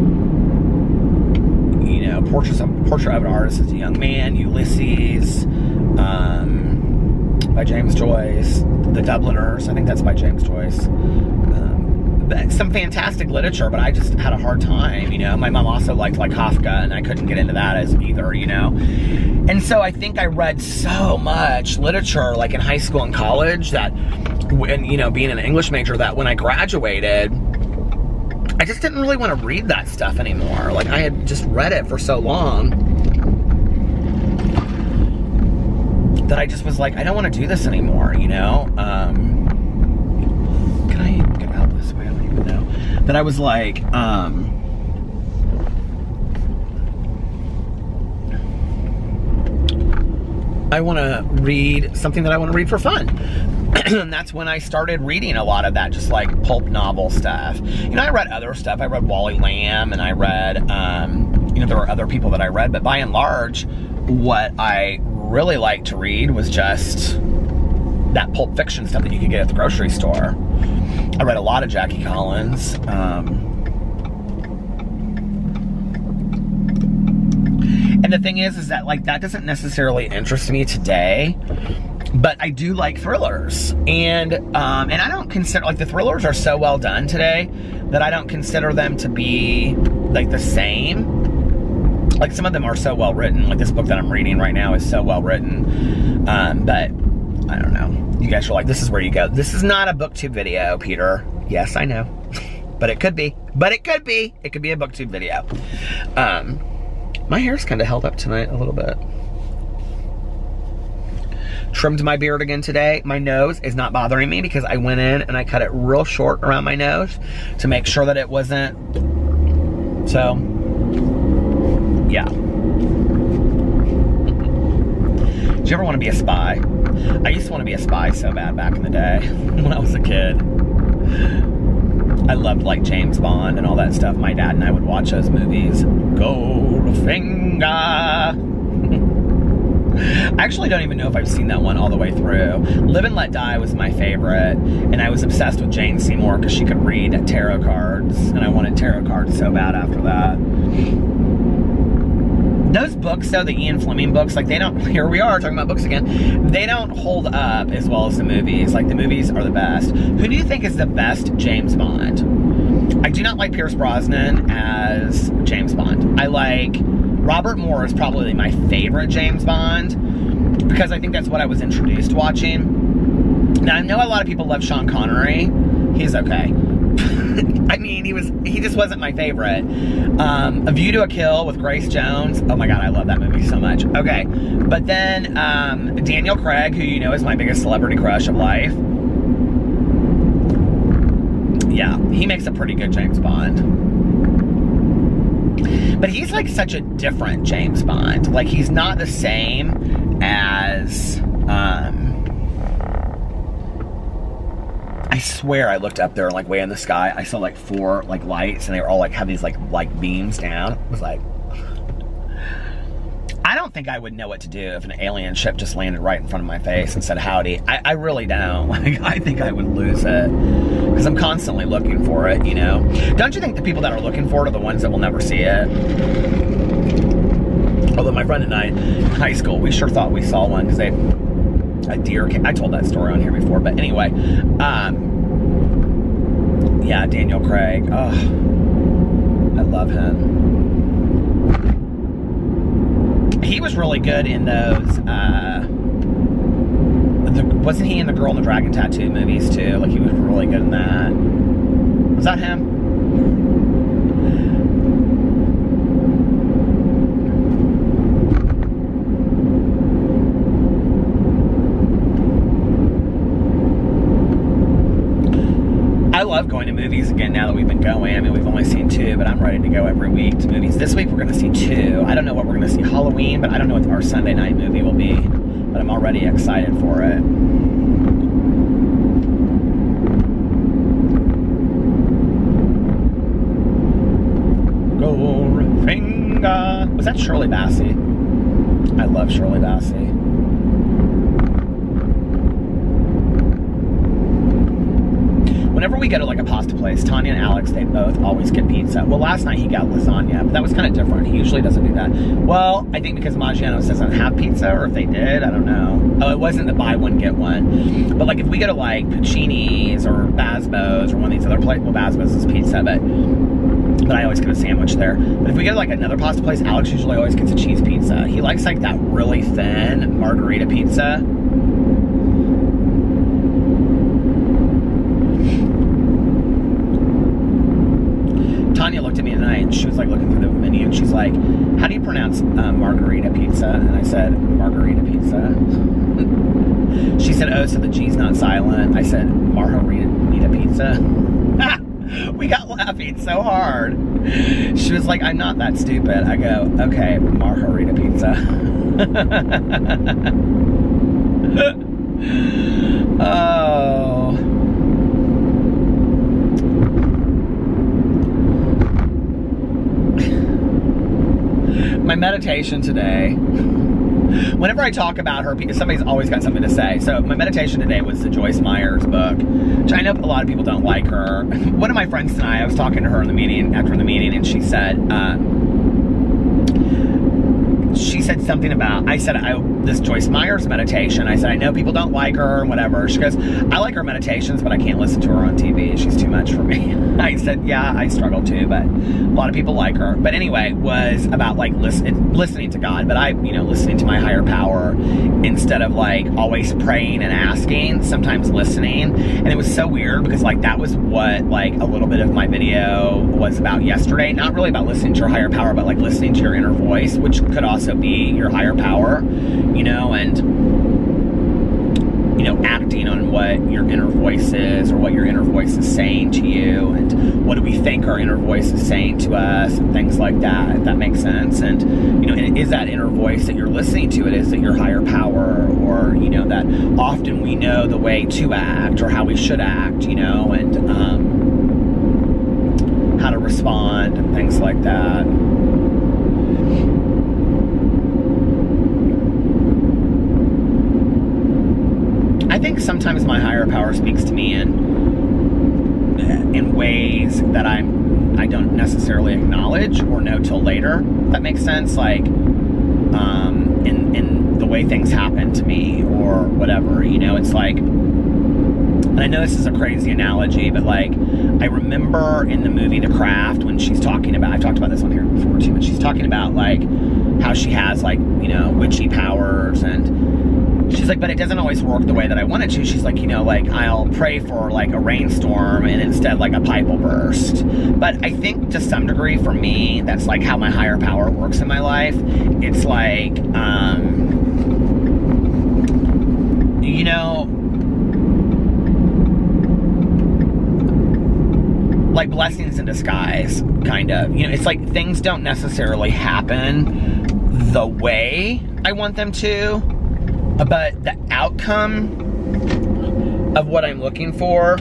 know, Portrait of an Artist as a Young Man, Ulysses, by James Joyce, The Dubliners, I think that's by James Joyce. Some fantastic literature, but I just had a hard time, you know. My mom also liked like Kafka, and I couldn't get into that as either, you know. And so I think I read so much literature like in high school and college that, and you know, being an English major, that when I graduated, I just didn't really want to read that stuff anymore. Like, I had just read it for so long that I just was like, I don't want to do this anymore, you know? Can I even get out this way? I don't even know. That I was like, I want to read something that I want to read for fun. And that's when I started reading a lot of that, just like pulp novel stuff. You know, I read other stuff. I read Wally Lamb, and I read, you know, there were other people that I read, but by and large, what I really liked to read was just that pulp fiction stuff that you could get at the grocery store. I read a lot of Jackie Collins. And the thing is that, like, that doesn't necessarily interest me today, but I do like thrillers. And I don't consider, like, the thrillers are so well done today that I don't consider them to be, like, the same. Like, some of them are so well written. Like, this book that I'm reading right now is so well written. But, I don't know. You guys are like, this is where you go. This is not a BookTube video, Peter. Yes, I know. But it could be. But it could be. It could be a BookTube video. My hair's kind of held up tonight a little bit. Trimmed my beard again today. My nose is not bothering me because I went in and I cut it real short around my nose to make sure that it wasn't. So, yeah. Did you ever want to be a spy? I used to want to be a spy so bad back in the day when I was a kid. I loved like James Bond and all that stuff. My dad and I would watch those movies. Goldfinger. I actually don't even know if I've seen that one all the way through. Live and Let Die was my favorite, and I was obsessed with Jane Seymour because she could read tarot cards, and I wanted tarot cards so bad after that. Those books, though, the Ian Fleming books, like, they don't, here we are talking about books again, they don't hold up as well as the movies. Like, the movies are the best. Who do you think is the best James Bond? I do not like Pierce Brosnan as James Bond. I like Robert Moore is probably my favorite James Bond because I think that's what I was introduced watching. Now, I know a lot of people love Sean Connery. He's okay. I mean, he just wasn't my favorite. A View to a Kill with Grace Jones. Oh my God, I love that movie so much. Okay, but then Daniel Craig, who you know is my biggest celebrity crush of life. Yeah, he makes a pretty good James Bond. But he's like such a different James Bond. Like, he's not the same as, I swear I looked up there, like, way in the sky. I saw, like, 4, like, lights, and they were all, like, have these, like beams down. It was like, I don't think I would know what to do if an alien ship just landed right in front of my face and said howdy. I really don't. Like, I think I would lose it. Because I'm constantly looking for it, you know? Don't you think the people that are looking for it are the ones that will never see it? Although my friend and I, in high school, we sure thought we saw one because a deer came. I told that story on here before, but anyway. Yeah, Daniel Craig. Oh, I love him. He was really good in those, wasn't he in the Girl in the Dragon Tattoo movies too? Like, he was really good in that. Was that him? I love going to movies again now that we've been going. I mean, we've only seen 2, but I'm ready to go every week to movies. This week we're going to see 2. I don't know what we're going to see. Halloween, but I don't know what our Sunday night movie will be. but I'm already excited for it. Goldfinger. Was that Shirley Bassey? I love Shirley Bassey. Whenever we go to like a pasta place, Tanya and Alex, they both always get pizza. Well, last night he got lasagna, but that was kind of different. He usually doesn't do that. Well, I think because Maggiano's doesn't have pizza, or if they did, I don't know. Oh, it wasn't the buy one, get one. But like if we go to like Puccini's or Basbo's or one of these other places, well, Basbo's is pizza, but I always get a sandwich there. But if we go to like another pasta place, Alex usually always gets a cheese pizza. He likes like that really thin margarita pizza. Tanya looked at me tonight and she was like looking through the menu and she's like, how do you pronounce margarita pizza? And I said, margarita pizza. She said, oh, so the G's not silent. I said, margarita pizza. We got laughing so hard. She was like, I'm not that stupid. I go, okay, margarita pizza. Oh. My meditation today, whenever I talk about her, somebody's always got something to say. So my meditation today was the Joyce Meyers book, which I know a lot of people don't like her. One of my friends tonight, I was talking to her in the meeting, after the meeting, and she said something about, I said, this Joyce Meyers meditation, I said, I know people don't like her and whatever. She goes, I like her meditations, but I can't listen to her on TV. She's too much for me. I said, yeah, I struggle too, but a lot of people like her. But anyway, was about like listening to God, but listening to my higher power instead of like always praying and asking, sometimes listening. And it was so weird because like that was what like a little bit of my video was about yesterday. Not really about listening to your higher power, but like listening to your inner voice, which could also be your higher power, and acting on what your inner voice is or what your inner voice is saying to you, and what do we think our inner voice is saying to us, and things like that, if that makes sense. And and is that inner voice that you're listening to, is it your higher power, or that often we know the way to act or how we should act, and how to respond and things like that. I think sometimes my higher power speaks to me in ways that I don't necessarily acknowledge or know till later. If that makes sense, like in the way things happen to me or whatever. It's like, and I know this is a crazy analogy, but like I remember in the movie The Craft when she's talking about, I've talked about this on here before too, but she's talking about like how she has like witchy powers, and she's like, but it doesn't always work the way that I want it to. She's like, like I'll pray for like a rainstorm and instead like a pipe will burst. But I think to some degree for me, that's like how my higher power works in my life. It's like, like blessings in disguise, kind of. It's like things don't necessarily happen the way I want them to, but the outcome of what I'm looking for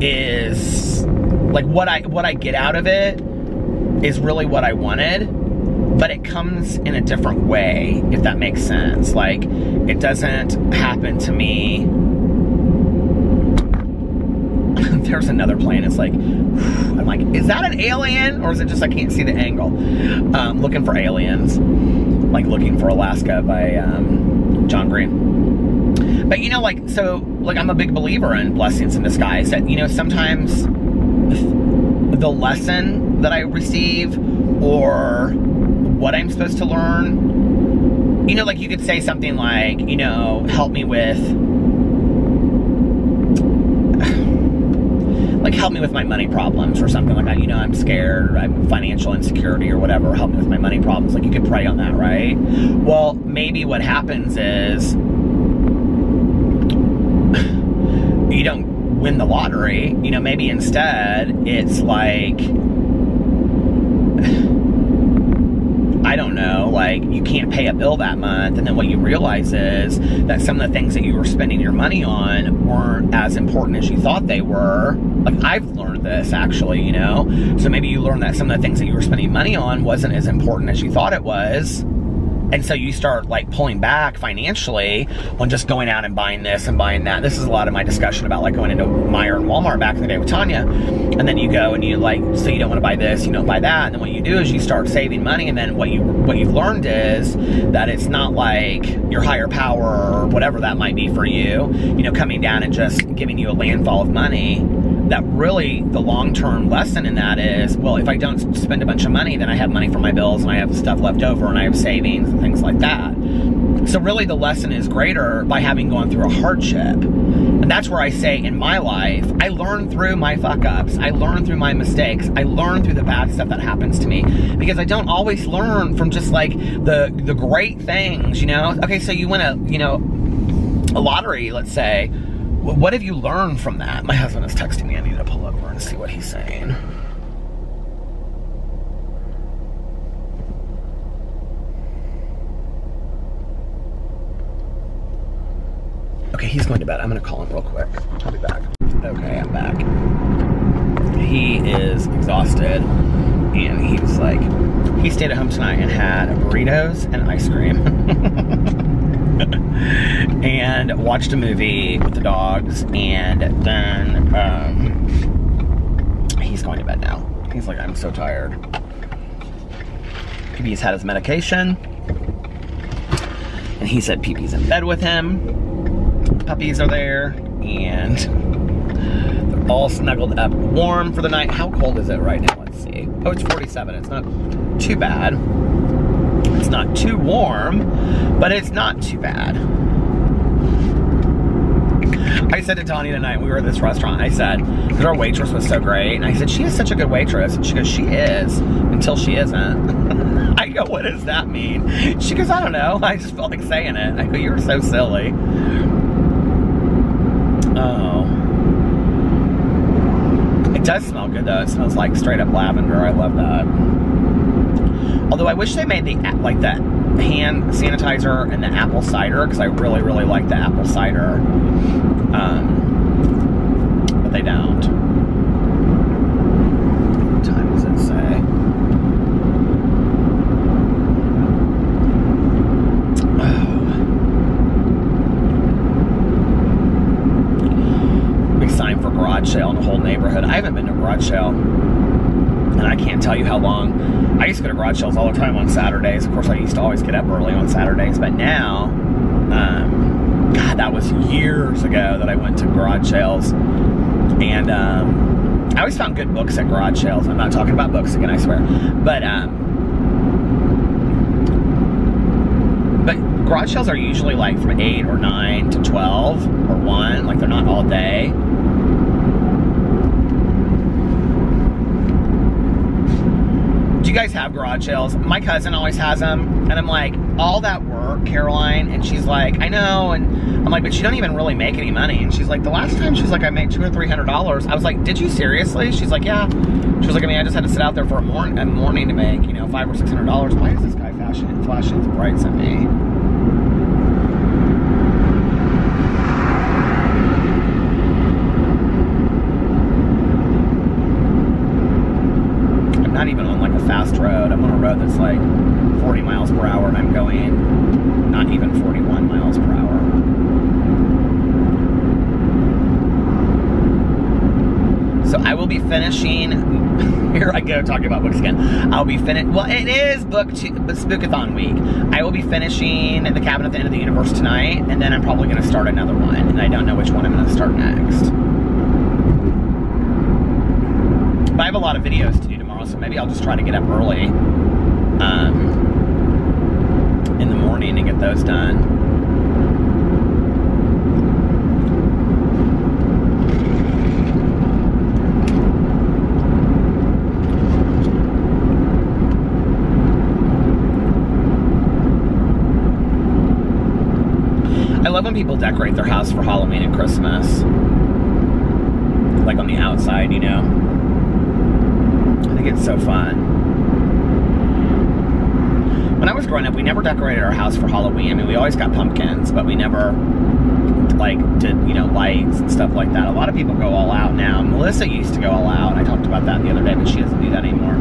is like what I get out of it is really what I wanted, but it comes in a different way, if that makes sense. Like it doesn't happen to me. There's another plane. It's like, I'm like, is that an alien, or is it just I can't see the angle? Looking for aliens, like Looking for Alaska by John Green. But like I'm a big believer in blessings in disguise. That sometimes the lesson that I receive or what I'm supposed to learn, like you could say something like, help me with my money problems or something like that. I'm scared, or I'm financial insecurity or whatever. Help me with my money problems. Like you could pray on that, right? Well, maybe what happens is you don't win the lottery. Maybe instead it's like, I don't know, like like you can't pay a bill that month, and then what you realize is that some of the things that you were spending your money on weren't as important as you thought they were. Like, I've learned this, actually, you know? So maybe you learned that some of the things that you were spending money on wasn't as important as you thought it was. And so you start like pulling back financially on just going out and buying this and buying that. This is a lot of my discussion about like going into Meijer and Walmart back in the day with Tanya. And then you go and you like, so you don't want to buy this, you don't buy that. And then what you do is you start saving money. And then what you've learned is that it's not like your higher power or whatever that might be for you, you know, coming down and just giving you a landfall of money. That really, the long-term lesson in that is, well, if I don't spend a bunch of money, then I have money for my bills and I have stuff left over and I have savings and things like that. So really the lesson is greater by having gone through a hardship. And that's where I say in my life, I learn through my fuck-ups. I learn through my mistakes. I learn through the bad stuff that happens to me. Because I don't always learn from just like the great things, you know? Okay, so you win a lottery, let's say. What have you learned from that? My husband is texting me. I need to pull over and see what he's saying. Okay, he's going to bed. I'm going to call him real quick. I'll be back. Okay, I'm back. He is exhausted. And he was like, he stayed at home tonight and had burritos and ice cream. And watched a movie with the dogs, and then he's going to bed now. He's like, I'm so tired. PP's had his medication, and he said PP's in bed with him. The puppies are there, and they're all snuggled up warm for the night. How cold is it right now? Let's see. Oh, it's 47. It's not too bad. It's not too warm, but it's not too bad. I said to Tanya tonight, we were at this restaurant, I said, because our waitress was so great, and I said, she is such a good waitress. And she goes, she is, until she isn't. I go, what does that mean? She goes, I don't know. I just felt like saying it. I go, you're so silly. Oh. It does smell good, though. It smells like straight up lavender. I love that. Although I wish they made the hand sanitizer and the apple cider, because I really, really like the apple cider. But they don't. What time does it say? Oh. Big sign for garage sale in the whole neighborhood. I haven't been to a garage sale, and I can't tell you how long. I used to go to garage sales all the time on Saturdays. Of course, I used to always get up early on Saturdays, but now, God, that was years ago that I went to garage sales. And I always found good books at garage sales. I'm not talking about books again, I swear. But garage sales are usually like from 8 or 9 to 12 or 1. Like, they're not all day. Do you guys have garage sales? My cousin always has them, and I'm like, all that work, Caroline, and she's like, I know, and I'm like, but you don't even really make any money. And she's like, the last time, she's like, I made $200 or $300. I was like, did you seriously? She's like, yeah. She was like, I mean, I just had to sit out there for a morning to make, you know, $500 or $600. Why is this guy flashing his brights at me? Not even on like a fast road. I'm on a road that's like 40 miles per hour, and I'm going not even 41 miles per hour. So I will be finishing, here I go talking about books again. I'll be finished, well, it is Spookathon week. I will be finishing The Cabin at the End of the Universe tonight, and then I'm probably going to start another one, and I don't know which one I'm going to start next. But I have a lot of videos to do tomorrow, so maybe I'll just try to get up early in the morning and get those done. I love when people decorate their house for Halloween and Christmas. Like on the outside, you know. I think it's so fun. When I was growing up, we never decorated our house for Halloween. I mean, we always got pumpkins, but we never, like, did, you know, lights and stuff like that. A lot of people go all out now. Melissa used to go all out. I talked about that the other day, but she doesn't do that anymore.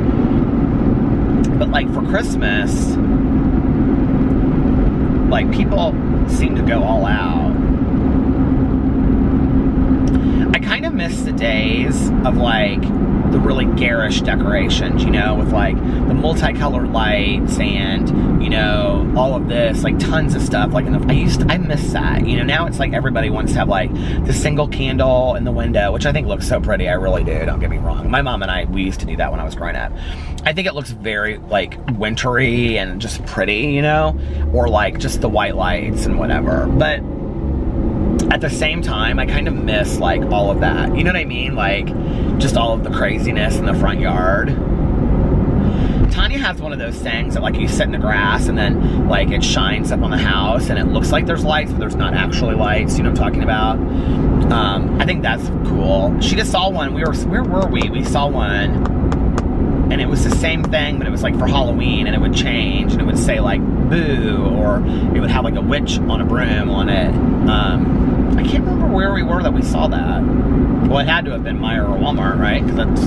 But, like, for Christmas, like, people seem to go all out. I kind of miss the days of, like, the really garish decorations, you know, with, like, the multicolored lights and, you know, all of this, like, tons of stuff. Like, I miss that, you know. Now it's like everybody wants to have, like, the single candle in the window, which I think looks so pretty. I really do, don't get me wrong. My mom and I, we used to do that when I was growing up. I think it looks very, like, wintry and just pretty, you know, or, like, just the white lights and whatever. But at the same time, I kind of miss, like, all of that. You know what I mean? Like, just all of the craziness in the front yard. Tanya has one of those things that, like, you sit in the grass and then, like, it shines up on the house and it looks like there's lights, but there's not actually lights. You know what I'm talking about? I think that's cool. She just saw one. Where were we? We saw one, and it was the same thing, but it was, like, for Halloween, and it would change, and it would say, like, boo, or it would have, like, a witch on a broom on it. I can't remember where we were that we saw that. Well, it had to have been Meijer or Walmart, right? Because that's...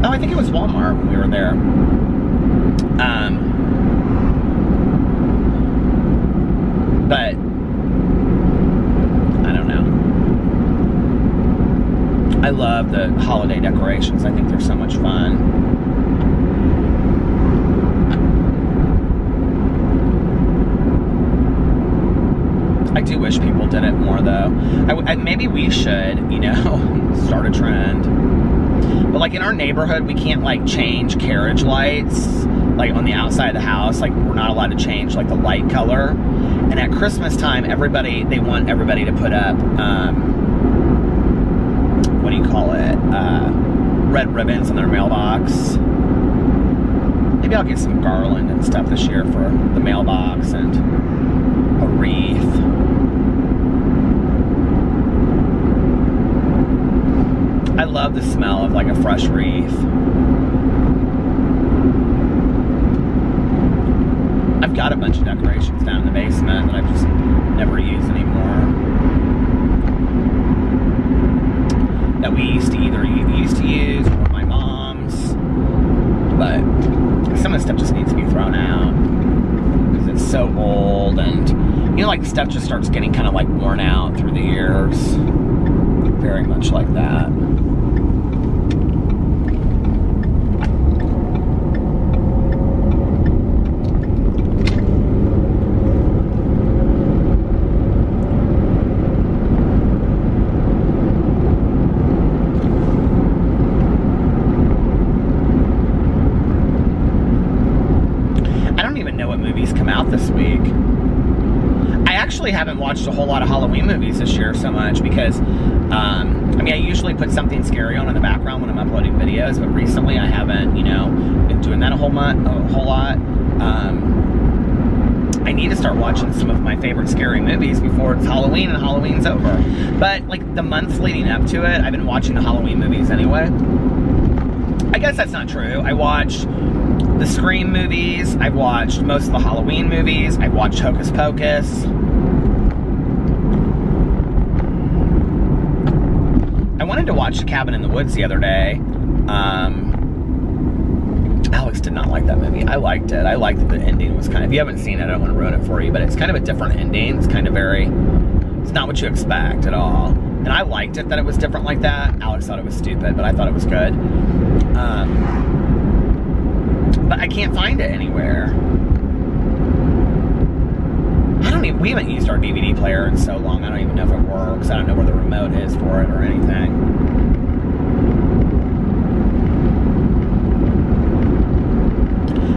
Oh, I think it was Walmart when we were there. But I don't know. I love the holiday decorations. I think they're so much fun. I do wish people did it more, though. Maybe we should, you know, start a trend. But, like, in our neighborhood, we can't, like, change carriage lights, like, on the outside of the house. Like, we're not allowed to change, like, the light color. And at Christmas time, they want everybody to put up, what do you call it? Red ribbons on their mailbox. Maybe I'll get some garland and stuff this year for the mailbox and a wreath. I love the smell of, like, a fresh wreath. I've got a bunch of decorations down in the basement that I just never use anymore. That we used to either use or my mom's. But some of the stuff just needs to be thrown out because it's so old, and, you know, like, the stuff just starts getting kind of, like, worn out through the years. Very much like that. This week. I actually haven't watched a whole lot of Halloween movies this year so much because, I mean, I usually put something scary on in the background when I'm uploading videos, but recently I haven't, you know, been doing that a whole lot. I need to start watching some of my favorite scary movies before it's Halloween and Halloween's over. But, like, the months leading up to it, I've been watching the Halloween movies anyway. I guess that's not true. I watched the Scream movies, I've watched most of the Halloween movies, I've watched Hocus Pocus. I wanted to watch Cabin in the Woods the other day. Alex did not like that movie. I liked it. I liked that the ending was kind of, if you haven't seen it, I don't want to ruin it for you, but it's kind of a different ending. It's kind of it's not what you expect at all. And I liked it that it was different like that. Alex thought it was stupid, but I thought it was good. But I can't find it anywhere. We haven't used our DVD player in so long, I don't even know if it works. I don't know where the remote is for it or anything.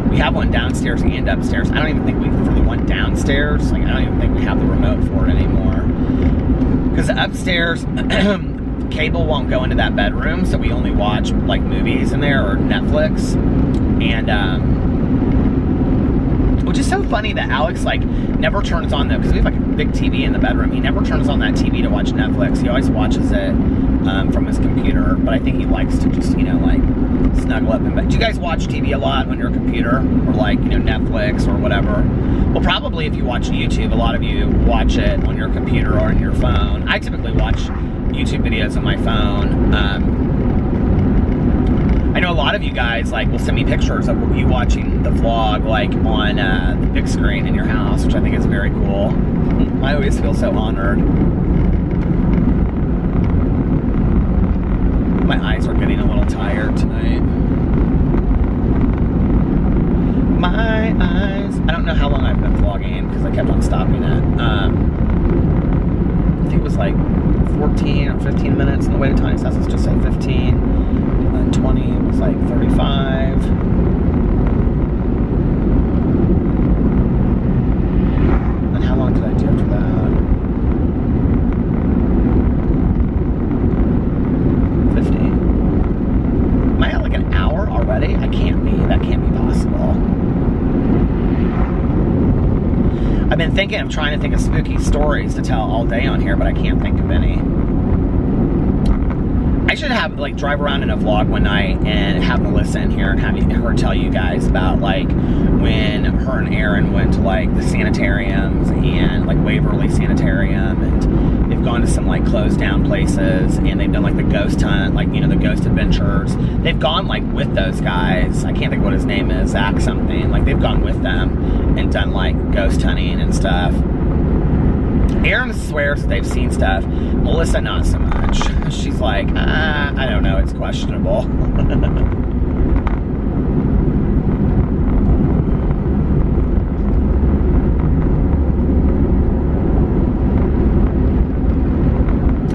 We have one downstairs and upstairs. I don't even think for the one downstairs, like, I don't even think we have the remote for it anymore. Because upstairs, cable won't go into that bedroom, so we only watch, like, movies in there or Netflix. And, which is so funny that Alex, like, never turns on because we have, like, a big TV in the bedroom. He never turns on that TV to watch Netflix. He always watches it from his computer, but I think he likes to just, you know, like, snuggle up in bed. Do you guys watch TV a lot on your computer? Or like, you know, Netflix or whatever? Well, probably if you watch YouTube, a lot of you watch it on your computer or on your phone. I typically watch YouTube videos on my phone. I know a lot of you guys like will send me pictures of you watching the vlog like on the big screen in your house, which I think is very cool. I always feel so honored. My eyes are getting a little tired tonight. My eyes. I don't know how long I've been vlogging because I kept on stopping it. I think it was like 14 or 15 minutes, and the way to Tony's house is just say 15. And then 20 was like 35. And how long did I do after that? 50. Am I at like an hour already? I can't be. That can't be possible. I've been thinking of trying to think of spooky stories to tell all day on here, but I can't think of any. I should have, like, drive around in a vlog one night and have Melissa in here and have her tell you guys about, like, when her and Aaron went to, like, the sanitariums and, like, Waverly Sanitarium, and they've gone to some, like, closed down places, and they've done, like, the ghost hunt, like, you know, the ghost adventures. They've gone, like, with those guys. I can't think of what his name is, Zach something. Like, they've gone with them and done, like, ghost hunting and stuff. Aaron swears that they've seen stuff. Melissa, not so much. She's like, I don't know, it's questionable.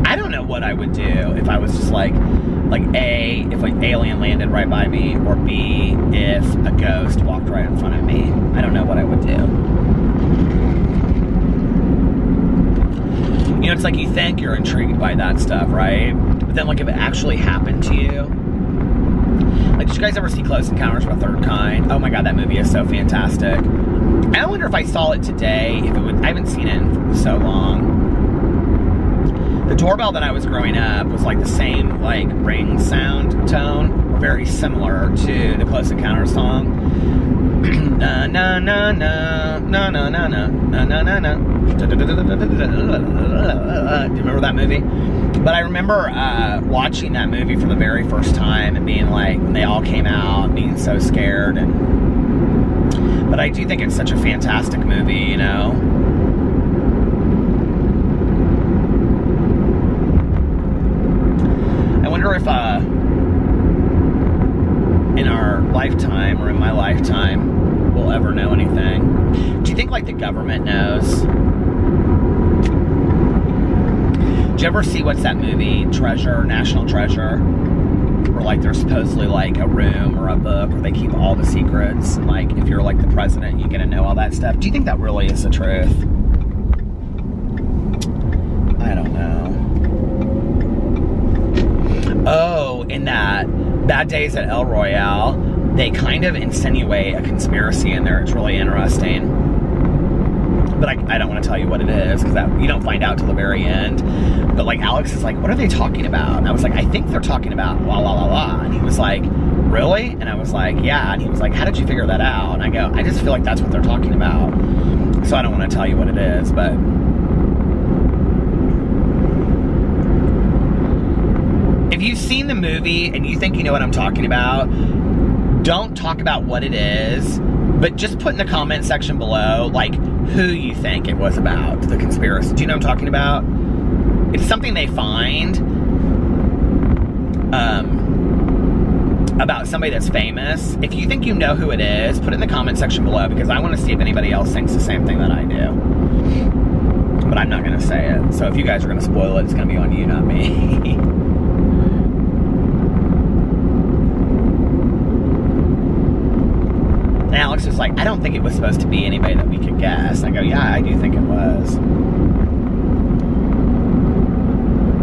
I don't know what I would do if I was just like A, if an alien landed right by me, or B, if a ghost walked right in front of me. I don't know what I would do. You know, it's like you think you're intrigued by that stuff, right? But then, like, if it actually happened to you... Like, did you guys ever see Close Encounters of a Third Kind? Oh my god, that movie is so fantastic. I wonder if I saw it today, if it would... I haven't seen it in so long. The doorbell that I was growing up was, like, the same, like, ring sound tone, or very similar to the Close Encounters song. Na na na na na na na na na na na na. Do you remember that movie? But I remember watching that movie for the very first time and being like, when they all came out, being so scared. But I do think it's such a fantastic movie, you know. I wonder if in our lifetime, or in my lifetime, we'll ever know anything. Do you think, like, the government knows? Did you ever see, what's that movie, Treasure, National Treasure? Where, like, there's supposedly, like, a room or a book where they keep all the secrets. And, like, if you're, like, the president, you get to know all that stuff. Do you think that really is the truth? I don't know. Oh, in that Bad Days at El Royale, they kind of insinuate a conspiracy in there. It's really interesting. But I don't want to tell you what it is, because you don't find out till the very end. But, like, Alex is like, what are they talking about? And I was like, I think they're talking about la la la la. And he was like, really? And I was like, yeah. And he was like, how did you figure that out? And I go, I just feel like that's what they're talking about. So I don't want to tell you what it is, but... If you've seen the movie and you think you know what I'm talking about, don't talk about what it is, but just put in the comment section below, like, who you think it was about, the conspiracy. Do you know what I'm talking about? It's something they find about somebody that's famous. If you think you know who it is, put it in the comment section below, because I want to see if anybody else thinks the same thing that I do. But I'm not going to say it. So if you guys are going to spoil it, it's going to be on you, not me. And Alex was like, I don't think it was supposed to be anybody that we could guess. And I go, yeah, I do think it was.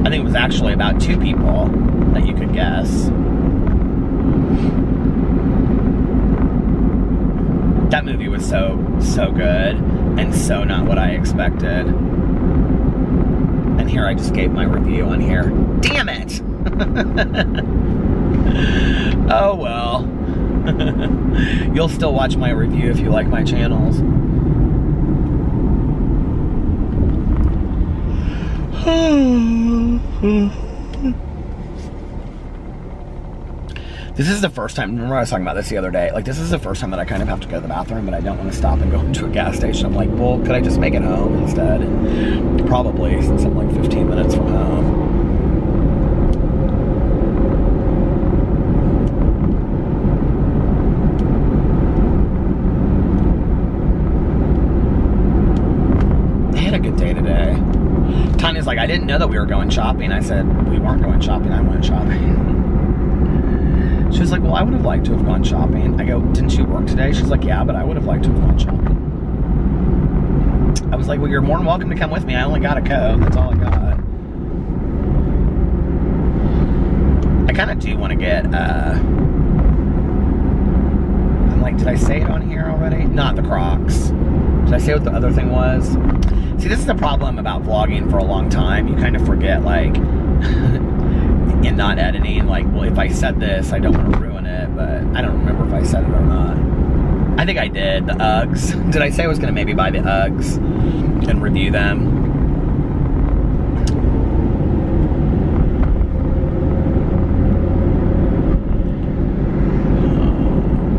I think it was actually about 2 people that you could guess. That movie was so good and so not what I expected. And here I just gave my review on here. Damn it! Oh well. You'll still watch my review if you like my channels. This is the first time, remember I was talking about this the other day, like this is the first time that I kind of have to go to the bathroom, but I don't want to stop and go into a gas station. I'm like, well, could I just make it home instead? And probably, since I'm like 15 minutes from home. Tanya's like, I didn't know that we were going shopping. I said, we weren't going shopping, I went shopping. She was like, well, I would have liked to have gone shopping. I go, didn't you work today? She's like, yeah, but I would have liked to have gone shopping. I was like, well, you're more than welcome to come with me. I only got a Coke, that's all I got. I kind of do want to get, I'm like, did I say it on here already? Not the Crocs. Did I say what the other thing was? See, this is the problem about vlogging for a long time. You kind of forget, like, in not editing, like, well, if I said this, I don't want to ruin it, but I don't remember if I said it or not. I think I did. The Uggs. Did I say I was going to maybe buy the Uggs and review them?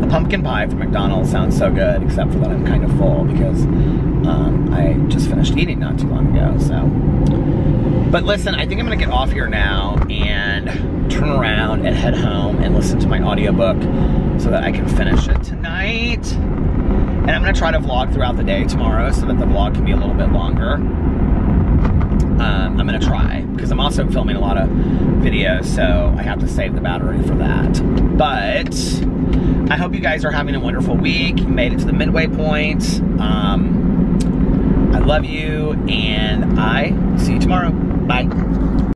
The pumpkin pie from McDonald's sounds so good, except for that I'm kind of full because I just finished eating not too long ago, so. But listen, I think I'm gonna get off here now and turn around and head home and listen to my audiobook so that I can finish it tonight. And I'm gonna try to vlog throughout the day tomorrow so that the vlog can be a little bit longer. I'm gonna try, because I'm also filming a lot of videos, so I have to save the battery for that. But I hope you guys are having a wonderful week. You made it to the midway point. I love you, and I see you tomorrow. Bye.